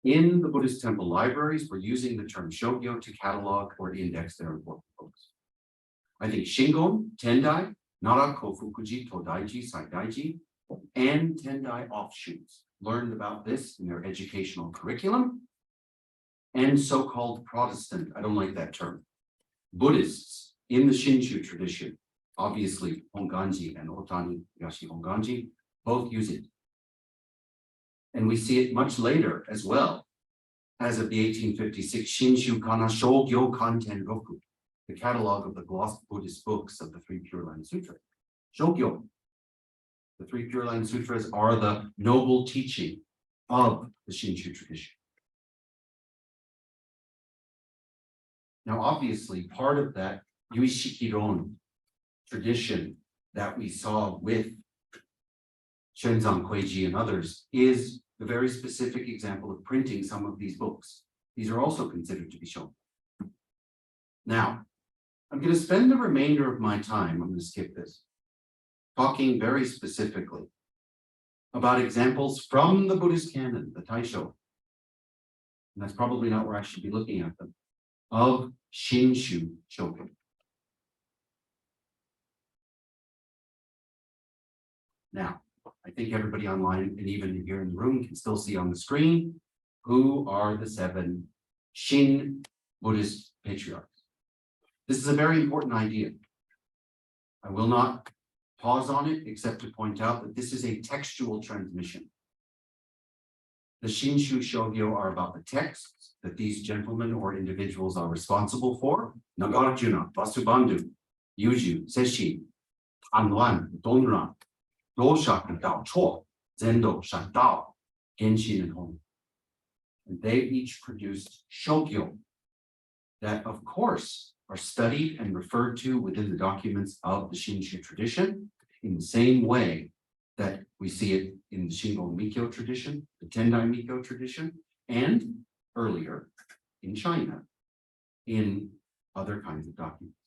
in the Buddhist temple libraries were using the term Shogyo to catalog or index their important books. I think Shingon, Tendai, Nara Kofukuji, Todaiji, Saidaiji, and Tendai offshoots learned about this in their educational curriculum. And so-called Protestant, I don't like that term, Buddhists in the Shinshu tradition, obviously Honganji and Otani Yashi Honganji, both use it. And we see it much later as well, as of the 1856 Shinshu Kana Shogyo Kanten Roku, the catalog of the glossed Buddhist books of the 3 Pure Land Sutras. Shogyo. The 3 Pure Land Sutras are the noble teaching of the Shinshu tradition. Now, obviously, part of that Yuishikiron tradition that we saw with Shenzan Kueiji and others is the very specific example of printing some of these books. These are also considered to be shown. Now, I'm going to spend the remainder of my time, I'm going to skip this, talking very specifically about examples from the Buddhist canon, the Taisho. And that's probably not where I should be looking at them, of Shinshu Shogun. Now, I think everybody online and even here in the room can still see on the screen who are the 7 Shin Buddhist patriarchs. This is a very important idea. I will not pause on it except to point out that this is a textual transmission. The Shinshu Shogyo are about the texts that these gentlemen or individuals are responsible for. Nagarjuna, Vasubandhu, Yuju, Seshi, Tanwan, Donran, Doshaku, Dao Cho, Zendo, Shandao, Genshin, and Hon. And they each produced Shogyo that, of course, are studied and referred to within the documents of the Shinshu tradition in the same way that we see it in the Shingon Mikyo tradition, the Tendai Mikyo tradition, and earlier in China, in other kinds of documents.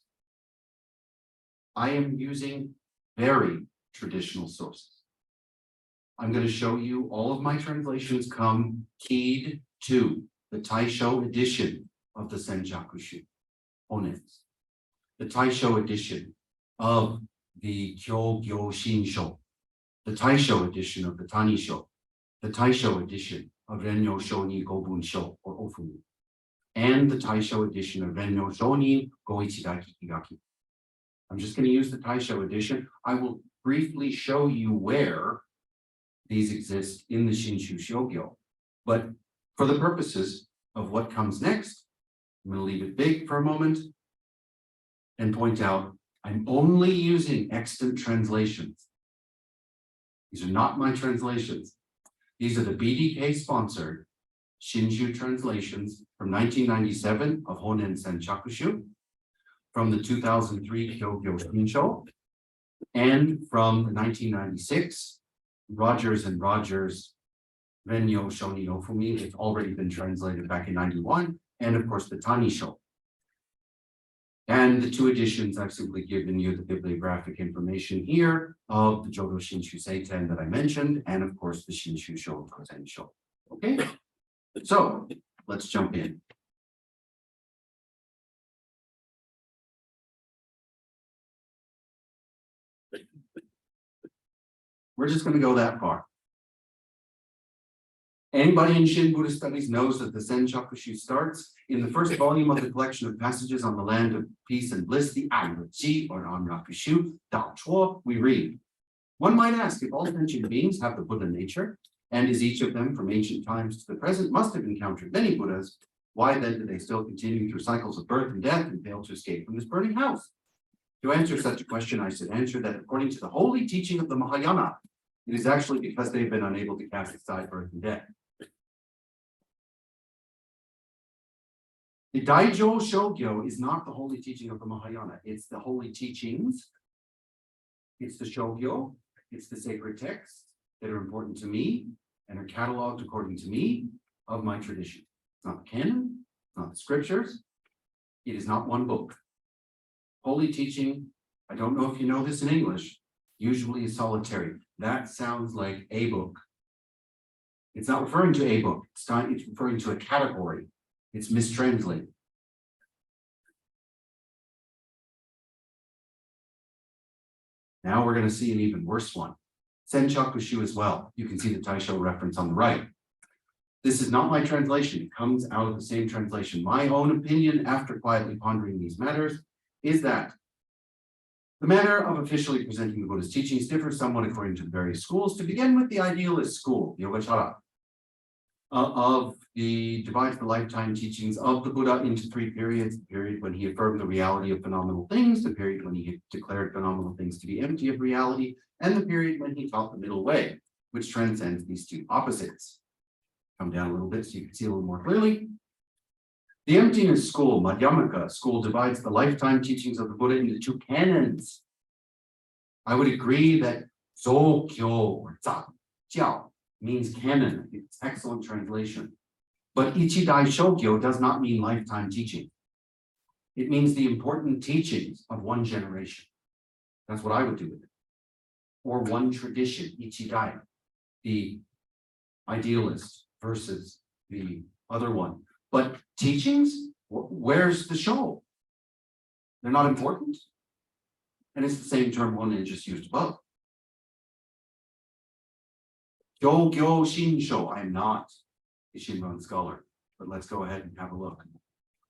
I am using very traditional sources. I'm going to show you all of my translations come keyed to the Taisho edition of the Senjakushu Honens, the Taisho edition of the Kyogyo Shinsho, the Taisho edition of the Tanisho, the Taisho edition of Rennyo Shoni Gobunsho or Ofumi, and the Taisho edition of Rennyo Shoni Goichidaki Higaki. I'm just going to use the Taisho edition. I will briefly show you where these exist in the Shinshu Shogyo, but for the purposes of what comes next, I'm going to leave it big for a moment and point out I'm only using extant translations. These are not my translations. These are the BDK sponsored Shinshu translations from 1997 of Honen Senchakushu, from the 2003 Kyogyo Shinsho, and from the 1996 Rogers and Rogers Rennyo Shoni Ofumi. It's already been translated back in 91, and of course the Tanisho. And the 2 editions, I've simply given you the bibliographic information here of the Jodo Shinshu Seiten that I mentioned, and of course the Shinshu Sho Kosensho. Okay, so let's jump in. We're just going to go that far. Anybody in Shin Buddhist studies knows that the Senchakushu starts in the first volume of the collection of passages on the land of peace and bliss, the Anrachi or Anrakushu, Dao Chuo, we read. One might ask if all sentient beings have the Buddha nature, and is each of them from ancient times to the present must have encountered many Buddhas, why then do they still continue through cycles of birth and death and fail to escape from this burning house? To answer such a question, I should answer that according to the holy teaching of the Mahayana, it is actually because they've been unable to cast aside birth and death. The Daijo Shogyo is not the holy teaching of the Mahayana. It's the holy teachings. It's the Shogyo. It's the sacred texts that are important to me and are cataloged according to me of my tradition. It's not the canon. It's not the scriptures. It is not one book. Holy teaching, I don't know if you know this in English, usually is solitary. That sounds like a book. It's not referring to a book. It's referring to a category. It's mistranslated. Now we're going to see an even worse one. Senchakushu as well. You can see the Taisho reference on the right. This is not my translation. It comes out of the same translation. My own opinion, after quietly pondering these matters, is that the manner of officially presenting the Buddha's teachings differs somewhat according to the various schools. To begin with, the idealist school, Yogacara, divides the lifetime teachings of the Buddha into 3 periods: the period when he affirmed the reality of phenomenal things, the period when he declared phenomenal things to be empty of reality, and the period when he taught the middle way, which transcends these 2 opposites. Come down a little bit so you can see a little more clearly. The emptiness school, Madhyamaka school, divides the lifetime teachings of the Buddha into two canons. I would agree that Zokyo or Jiao means canon. It's excellent translation. But Ichidai Shokyo does not mean lifetime teaching. It means the important teachings of one generation. That's what I would do with it. Or one tradition, Ichidai, the idealist versus the other one. But teachings, where's the show? They're not important. And it's the same term Honen just used above. Gyogyo Shinsho, I'm not a Shinran scholar, but let's go ahead and have a look.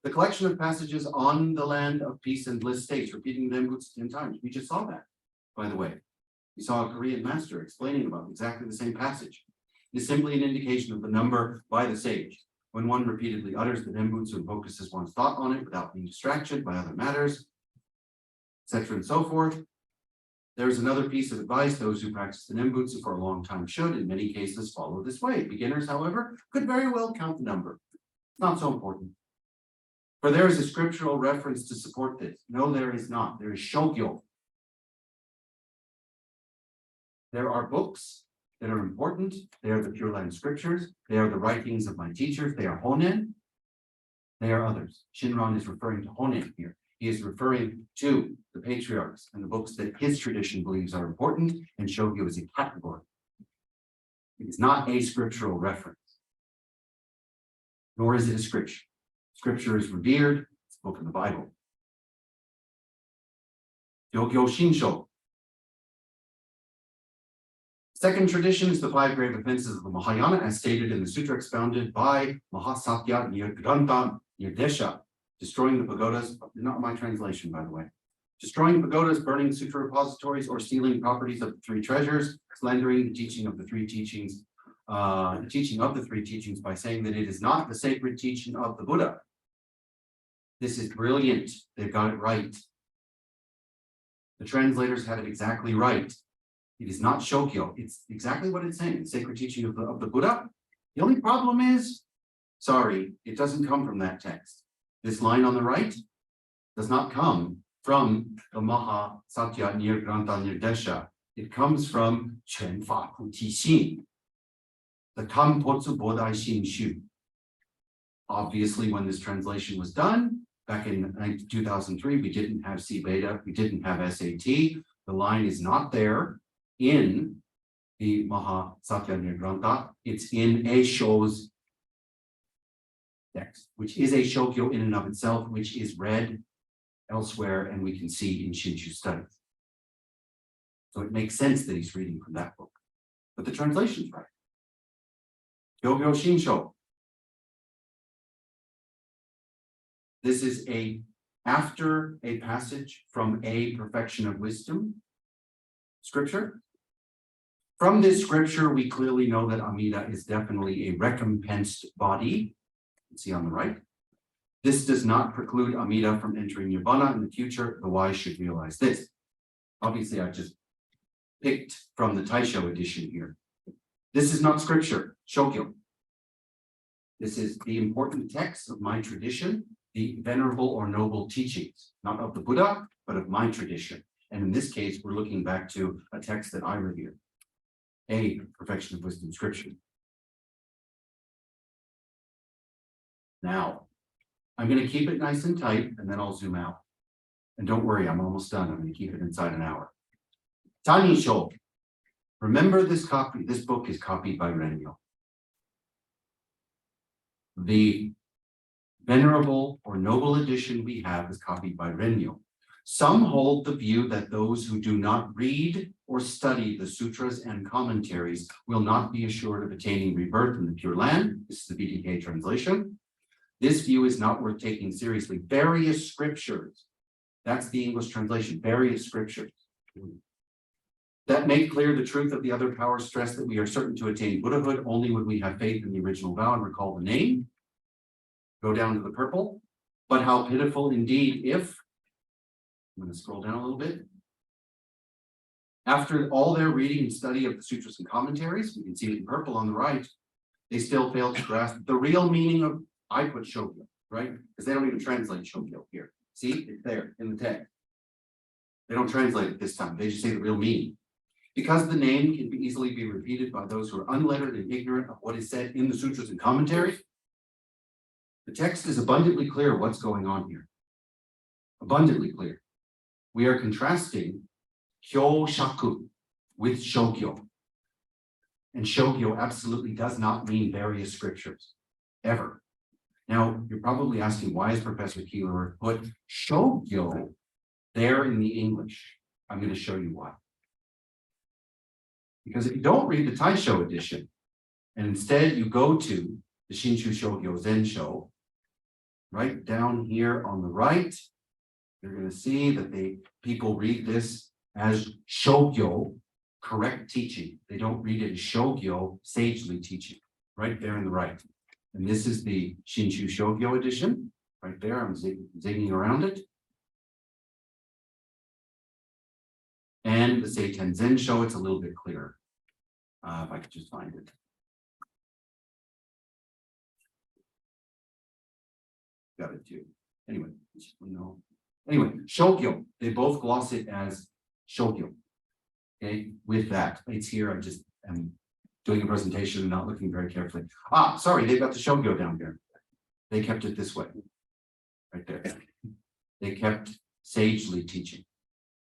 The collection of passages on the land of peace and bliss states, repeating them 10 times. We just saw that, by the way. We saw a Korean master explaining about exactly the same passage. It's simply an indication of the number by the sage. When one repeatedly utters the Nembutsu and focuses one's thought on it without being distracted by other matters, etc. and so forth. There is another piece of advice. Those who practice the Nembutsu for a long time should, in many cases, follow this way. Beginners, however, could very well count the number. It's not so important. For there is a scriptural reference to support this. No, there is not. There is Shogyo. There are books that are important. They are the Pure Land scriptures. They are the writings of my teachers. They are Honen. They are others. Shinran is referring to Honen here. He is referring to the patriarchs and the books that his tradition believes are important, and Shogyo is a category. It is not a scriptural reference, nor is it a scripture. Scripture is revered. It's a book of the Bible. Gyogyo Shinsho. Second tradition is the 5 grave offenses of the Mahayana, as stated in the sutra expounded by Mahasatya Nirgranta Nirdesha. Destroying the pagodas, not my translation, by the way. Destroying pagodas, burning sutra repositories, or stealing properties of the 3 treasures, slandering the teaching of the 3 teachings, the teaching of the 3 teachings by saying that it is not the sacred teaching of the Buddha. This is brilliant. They've got it right. The translators have it exactly right. It is not Shokyo. It's exactly what it's saying. The sacred teaching of the Buddha. The only problem is, sorry, it doesn't come from that text. This line on the right does not come from the Maha Satya Nirgranta Nirdesha. It comes from Chen Fa Puti Xin, the Kampotsu Bodai Shin Shu. Obviously, when this translation was done back in 2003, we didn't have C beta, we didn't have SAT. The line is not there in the Maha Satya Nirgranta. It's in Aisho's text, which is a Shokyo in and of itself, which is read elsewhere, and we can see in Shinshu studies. So it makes sense that he's reading from that book. But the translation's right. Gyogyo Shinsho. This is after a passage from a perfection of wisdom scripture. From this scripture, we clearly know that Amida is definitely a recompensed body. See on the right. This does not preclude Amida from entering Nirvana in the future. The wise should realize this. Obviously, I just picked from the Taisho edition here. This is not scripture, Shokyo. This is the important text of my tradition, the venerable or noble teachings, not of the Buddha, but of my tradition. And in this case, we're looking back to a text that I revere, a perfection of wisdom scripture. Now, I'm going to keep it nice and tight, and then I'll zoom out. And don't worry, I'm almost done. I'm going to keep it inside an hour. Tani Sho. Remember this copy. This book is copied by Rennyoand. The venerable or noble edition we have is copied by Rennyoand. Some hold the view that those who do not read or study the sutras and commentaries will not be assured of attaining rebirth in the Pure Land. This is the BTK translation. This view is not worth taking seriously. Various scriptures, that's the English translation, various scriptures that make clear the truth of the other powers stress that we are certain to attain Buddhahood only when we have faith in the original vow and recall the name. Go down to the purple. But how pitiful indeed if, I'm going to scroll down a little bit. After all their reading and study of the sutras and commentaries, we can see it in purple on the right, they still fail to grasp the real meaning of, I put Shokyo, right? Because they don't even translate shogyo here. See, it's there in the text. They don't translate it this time. They just say the real meaning. Because the name can easily be repeated by those who are unlettered and ignorant of what is said in the sutras and commentaries, the text is abundantly clear what's going on here. Abundantly clear. We are contrasting hyoshaku with shogyo. And shogyo absolutely does not mean various scriptures, ever. Now, you're probably asking, why is Professor Keyworth put shogyo there in the English? I'm going to show you why. Because if you don't read the Taisho edition, and instead you go to the Shinshu Shogyo Zensho, right down here on the right, you're going to see that people read this as shogyo, correct teaching. They don't read it as shogyo, sagely teaching, right there in the right. And this is the Shinshu Shogyo edition, right there. I'm zigging around it. And the Seiten Zensho, it's a little bit clearer. If I could just find it. Got it too. Anyway, no. Anyway, shogyo, they both gloss it as shogyo. Okay, with that, it's here. I just am doing a presentation and not looking very carefully. Sorry, they've got the shogyo down here. They kept it this way, right there. They kept sagely teaching,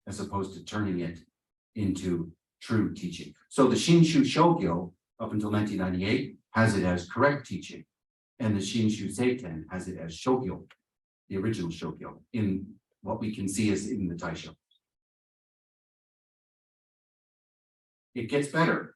as opposed to turning it into true teaching. So the Shinshu Shogyo, up until 1998, has it as correct teaching, and the Shinshu Seiten has it as shogyo, the original shogyo, in what we can see as in the Taisho. It gets better.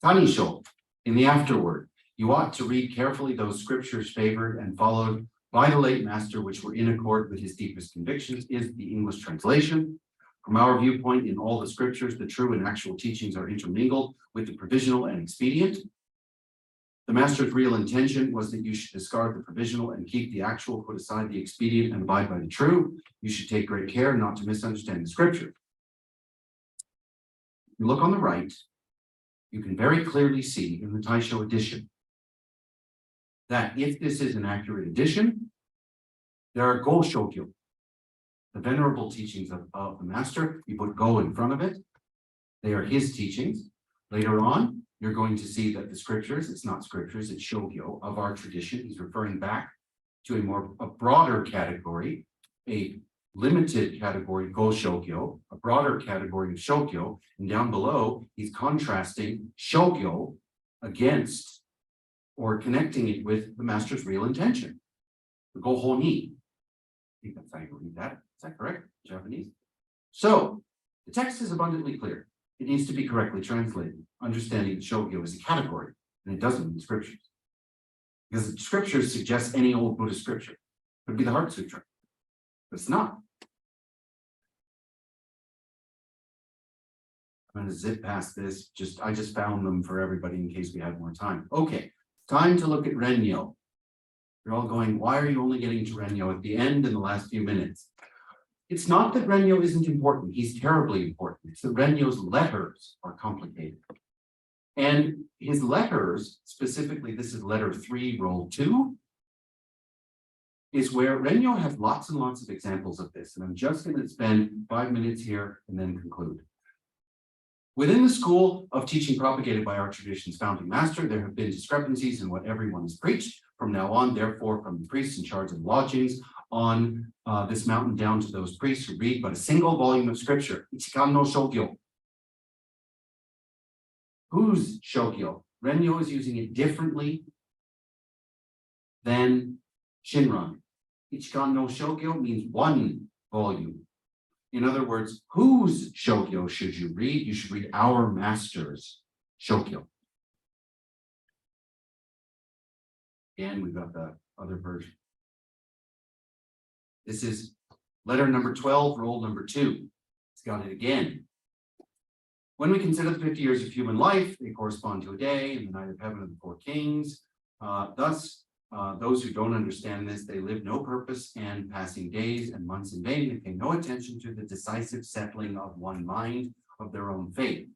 Tanisho, in the afterword, you ought to read carefully those scriptures favored and followed by the late master, which were in accord with his deepest convictions, is the English translation. From our viewpoint, in all the scriptures, the true and actual teachings are intermingled with the provisional and expedient. The master's real intention was that you should discard the provisional and keep the actual, put aside the expedient, and abide by the true. You should take great care not to misunderstand the scripture. You look on the right, you can very clearly see in the Taisho edition that if this is an accurate edition, there are go shogyo, the venerable teachings of the master. You put go in front of it. They are his teachings. Later on, you're going to see that the scriptures, it's not scriptures, it's shogyo of our tradition. He's referring back to a broader category, a limited category, go shogyo, a broader category of shogyo, and down below, he's contrasting shogyo against or connecting it with the master's real intention, the go honi. I think that's how you read that. Is that correct? Japanese? So the text is abundantly clear. It needs to be correctly translated, understanding that shogyo is a category, and it doesn't in the scriptures. Because the scriptures suggest any old Buddhist scripture. It would be the Heart Sutra, but it's not. I'm going to zip past this. I just found them for everybody in case we had more time. Okay, time to look at Rennyo. You're all going, why are you only getting to Rennyo at the end in the last few minutes? It's not that Rennyo isn't important. He's terribly important. It's that Rennyo's letters are complicated. And his letters, specifically, this is letter 3, roll 2, is where Rennyo has lots and lots of examples of this. And I'm just going to spend 5 minutes here and then conclude. Within the school of teaching propagated by our tradition's founding master, there have been discrepancies in what everyone has preached. From now on, therefore, from the priests in charge of lodgings on this mountain down to those priests who read but a single volume of scripture, Ichikan no Shogyo. Whose Shogyo? Rennyo is using it differently than Shinran. Ichikan no Shogyo means one volume. In other words, whose shogyo should you read? You should read our master's shogyo. Again, we've got the other version. This is letter number 12, roll number 2. It's got it again. When we consider the 50 years of human life, they correspond to a day in the night of heaven of the 4 kings. Thus, those who don't understand this, they live no purpose and passing days and months in vain. They pay no attention to the decisive settling of one mind of their own faith.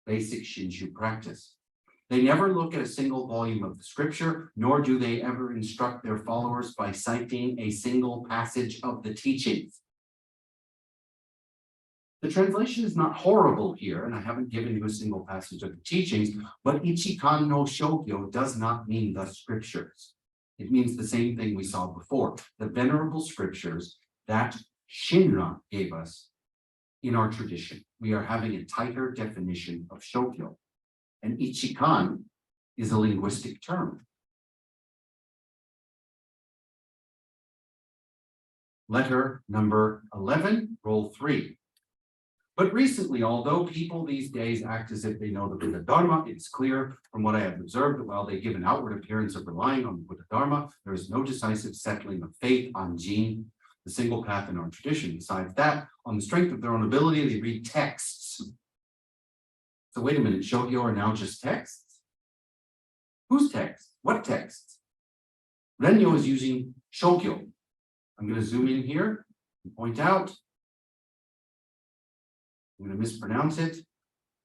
Basic Shinshu practice. They never look at a single volume of the scripture, nor do they ever instruct their followers by citing a single passage of the teachings. The translation is not horrible here, and I haven't given you a single passage of the teachings, but Ichikan no Shogyo does not mean the scriptures. It means the same thing we saw before, the venerable scriptures that Shinran gave us in our tradition. We are having a tighter definition of Shogyo, and Ichikan is a linguistic term. Letter number 11, roll 3. But recently, although people these days act as if they know the Buddha Dharma, it is clear from what I have observed that while they give an outward appearance of relying on the Buddha Dharma, there is no decisive settling of faith on Jin, the single path in our tradition. Besides that, on the strength of their own ability, they read texts. So wait a minute, Shogyo are now just texts? Whose text? What texts? Rennyo is using Shogyo. I'm going to zoom in here and point out. I'm going to mispronounce it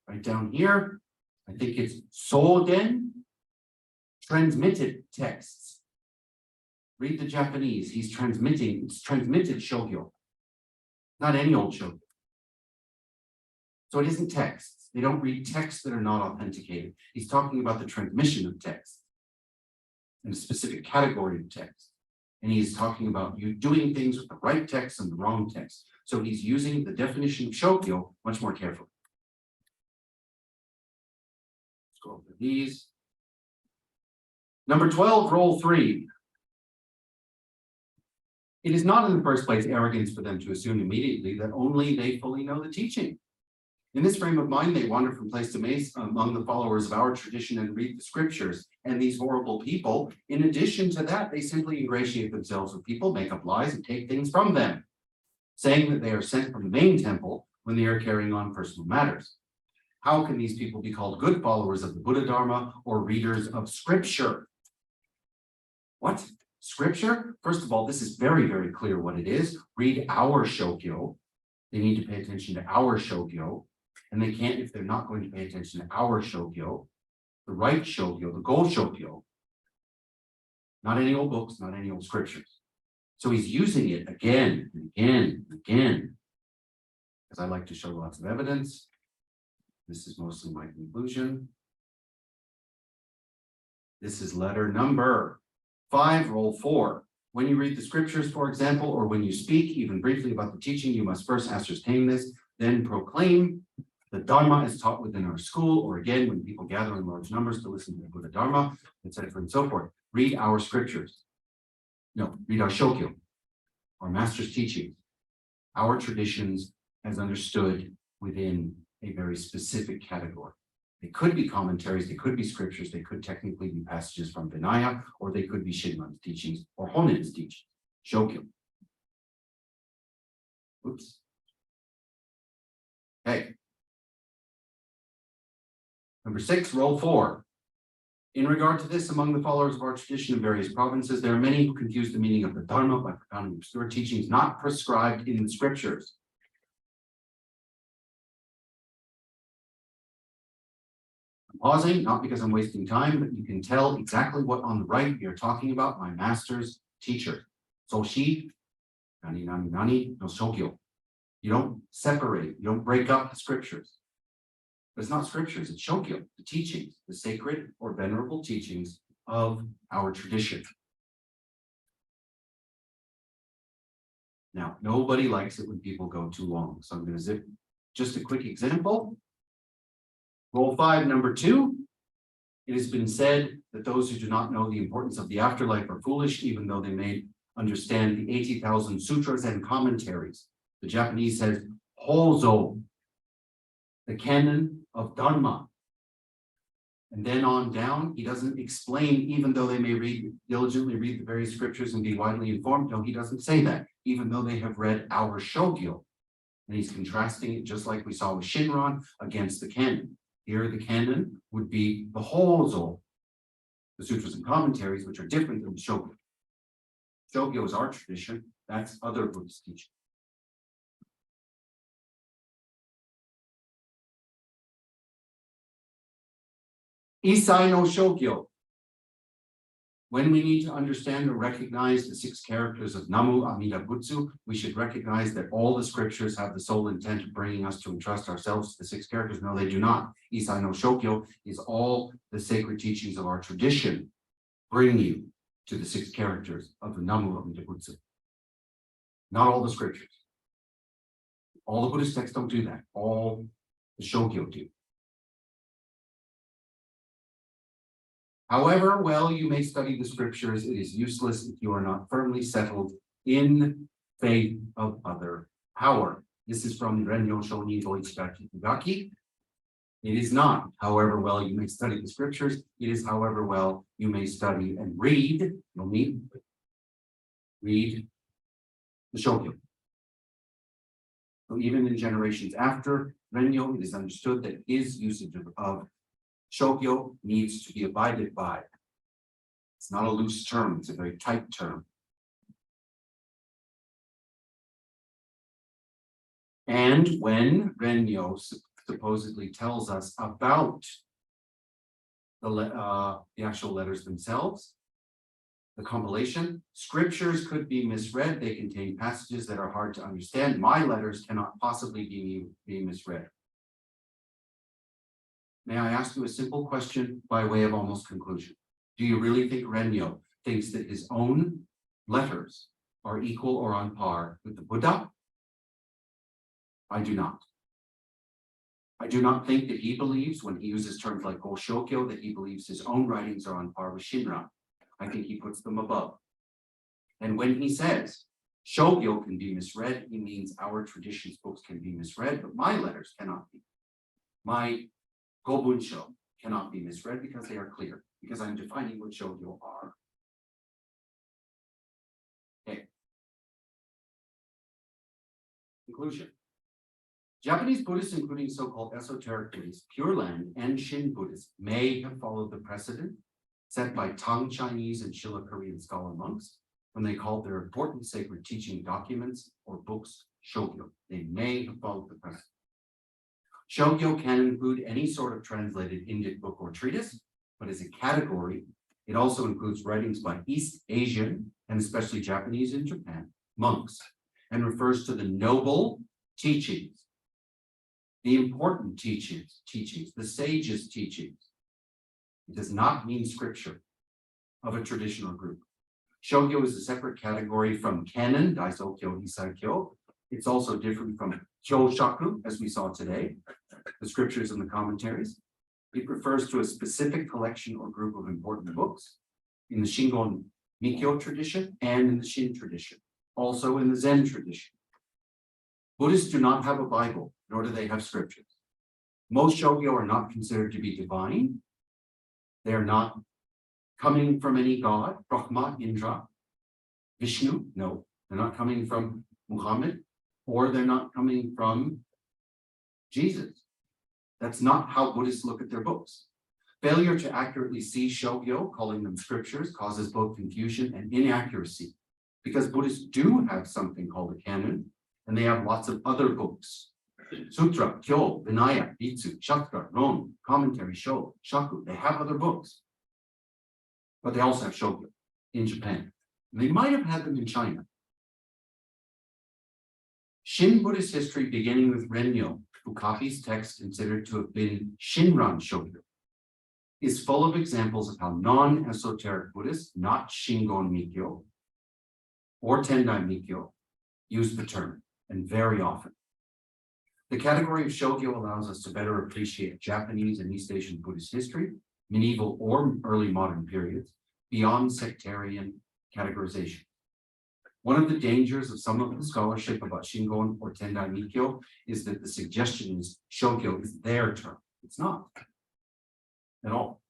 right down here. I think it's Soden, transmitted texts. Read the Japanese. He's transmitting, it's transmitted Shogyo, not any old Shogyo. So it isn't texts. They don't read texts that are not authenticated. He's talking about the transmission of text in a specific category of text. And he's talking about you doing things with the right text and the wrong text. So he's using the definition of Shogyo much more carefully. Let's go over these. Number 12, roll 3. It is not in the first place arrogance for them to assume immediately that only they fully know the teaching. In this frame of mind, they wander from place to place among the followers of our tradition and read the scriptures. And these horrible people, in addition to that, they simply ingratiate themselves with people, make up lies, and take things from them, saying that they are sent from the main temple when they are carrying on personal matters. How can these people be called good followers of the Buddha Dharma or readers of scripture? What? Scripture? First of all, this is very, very clear what it is. Read our Shogyo. They need to pay attention to our Shogyo. And they can't if they're not going to pay attention to our Shogyo, the right Shogyo, the Go Shogyo. Not any old books, not any old scriptures. So he's using it again and again and again. Because I like to show lots of evidence. This is mostly my conclusion. This is letter number 5, roll 4. When you read the scriptures, for example, or when you speak even briefly about the teaching, you must first ascertain this, then proclaim the Dharma is taught within our school, or again, when people gather in large numbers to listen to the Buddha Dharma, etc. and so forth. Read our scriptures. No, read our Shogyo, our master's teachings, our traditions as understood within a very specific category. They could be commentaries, they could be scriptures, they could technically be passages from Vinaya, or they could be Shinran's teachings or Honin's teachings. Shogyo. Oops. Okay. Number 6, roll 4. In regard to this, among the followers of our tradition in various provinces, there are many who confuse the meaning of the Dharma by propounding obscure teachings not prescribed in the scriptures. I'm pausing, not because I'm wasting time, but you can tell exactly what on the right we are talking about, my master's teacher. Soshi, nani nani nani, no Shogyo. You don't separate, you don't break up the scriptures. But it's not scriptures, it's Shogyo, the teachings, the sacred or venerable teachings of our tradition. Now, nobody likes it when people go too long, so I'm going to zip just a quick example. Roll 5, number 2. It has been said that those who do not know the importance of the afterlife are foolish, even though they may understand the 80,000 sutras and commentaries. The Japanese says, Hozo, the canon of Dharma. And then on down, he doesn't explain, even though they may diligently read the various scriptures and be widely informed. No, he doesn't say that, even though they have read our Shogyo. And he's contrasting it, just like we saw with Shinran, against the canon. Here, the canon would be the Hozo, the sutras and commentaries, which are different than the Shogyo. Shogyo is our tradition, that's other Buddhist teaching. Isai no Shogyo. When we need to understand or recognize the 6 characters of Namu Amida Butsu, we should recognize that all the scriptures have the sole intent of bringing us to entrust ourselves to the 6 characters. No, they do not. Isai no Shogyo is all the sacred teachings of our tradition bring you to the 6 characters of the Namu Amida Butsu. Not all the scriptures. All the Buddhist texts don't do that. All the Shogyo do. However well you may study the scriptures, it is useless if you are not firmly settled in faith of other power. This is from Rennyoand Shoni Doichigaki Fugaki. It is not, however well you may study the scriptures, it is however well you may study and read, read the Shogyo. So even in generations after Rennyo, it is understood that his usage of Shogyo needs to be abided by. It's not a loose term, it's a very tight term. And when Rennyo supposedly tells us about the actual letters themselves, the compilation, scriptures could be misread. They contain passages that are hard to understand. My letters cannot possibly be misread. May I ask you a simple question by way of almost conclusion? Do you really think Rennyo thinks that his own letters are equal or on par with the Buddha? I do not. I do not think that he believes, when he uses terms like Goshokyo, that he believes his own writings are on par with Shinran. I think he puts them above. And when he says Shogyo can be misread, he means our tradition's books can be misread, but my letters cannot be. My Gobunsho cannot be misread because they are clear, because I'm defining what Shogyo are. Okay. Conclusion. Japanese Buddhists, including so-called esoteric Buddhists, Pure Land, and Shin Buddhists, may have followed the precedent set by Tang Chinese and Shilla Korean scholar monks when they called their important sacred teaching documents or books Shogyo. They may have followed the precedent. Shogyo can include any sort of translated Indic book or treatise, but as a category, it also includes writings by East Asian, and especially Japanese in Japan, monks, and refers to the noble teachings, the important teachings, the sages' teachings. It does not mean scripture of a traditional group. Shogyo is a separate category from canon, Daisokyo, Isaikyo. It's also different from Kyoshaku, as we saw today, the scriptures and the commentaries. It refers to a specific collection or group of important books in the Shingon Mikyo tradition and in the Shin tradition, also in the Zen tradition. Buddhists do not have a Bible, nor do they have scriptures. Most Shogyo are not considered to be divine. They are not coming from any god, Brahma, Indra, Vishnu. No, they're not coming from Muhammad, or they're not coming from Jesus. That's not how Buddhists look at their books. Failure to accurately see Shogyo, calling them scriptures, causes both confusion and inaccuracy, because Buddhists do have something called a canon, and they have lots of other books. Sutra, Kyo, Vinaya, Bitsu, Shastra, Ron, Commentary, Sho, Shaku. They have other books. But they also have Shogyo in Japan. And they might have had them in China. Shin Buddhist history, beginning with Rennyo, who copies texts considered to have been Shinran Shogyo, is full of examples of how non-esoteric Buddhists, not Shingon Mikyo or Tendai Mikyo, use the term, and very often. The category of Shogyo allows us to better appreciate Japanese and East Asian Buddhist history, medieval or early modern periods, beyond sectarian categorization. One of the dangers of some of the scholarship about Shingon or Tendai Mikyo is that the suggestion is Shogyo is their term. It's not at all.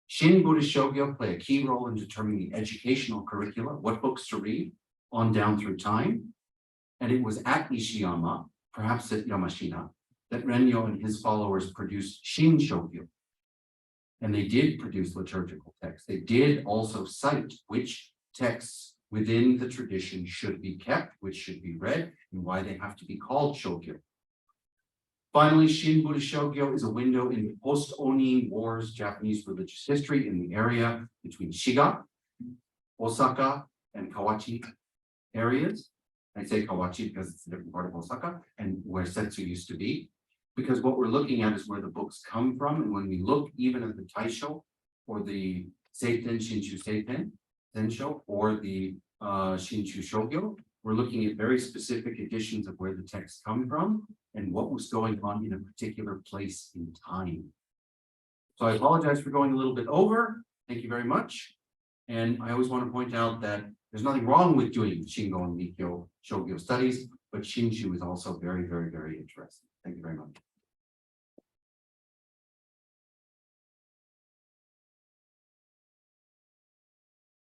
Shin Buddhist Shogyo play a key role in determining the educational curricula, what books to read, on down through time. And it was at Ishiyama, perhaps at Yamashina, that Rennyo and his followers produced Shin Shogyo. And they did produce liturgical texts. They did also cite which texts within the tradition should be kept, which should be read, and why they have to be called Shogyo. Finally, Shin Buddhist Shogyo is a window in post-Onin Wars Japanese religious history in the area between Shiga, Osaka, and Kawachi areas. I say Kawachi because it's a different part of Osaka and where Setsu used to be. Because what we're looking at is where the books come from. And when we look even at the Taisho or the Seiten Shinshu Seiten Tensho or the Shinshu Shogyo, we're looking at very specific editions of where the texts come from and what was going on in a particular place in time. So I apologize for going a little bit over. Thank you very much. And I always want to point out that there's nothing wrong with doing Shingo and Nikyo Shogyo studies, but Shinshu is also very, very, very interesting. Thank you very much.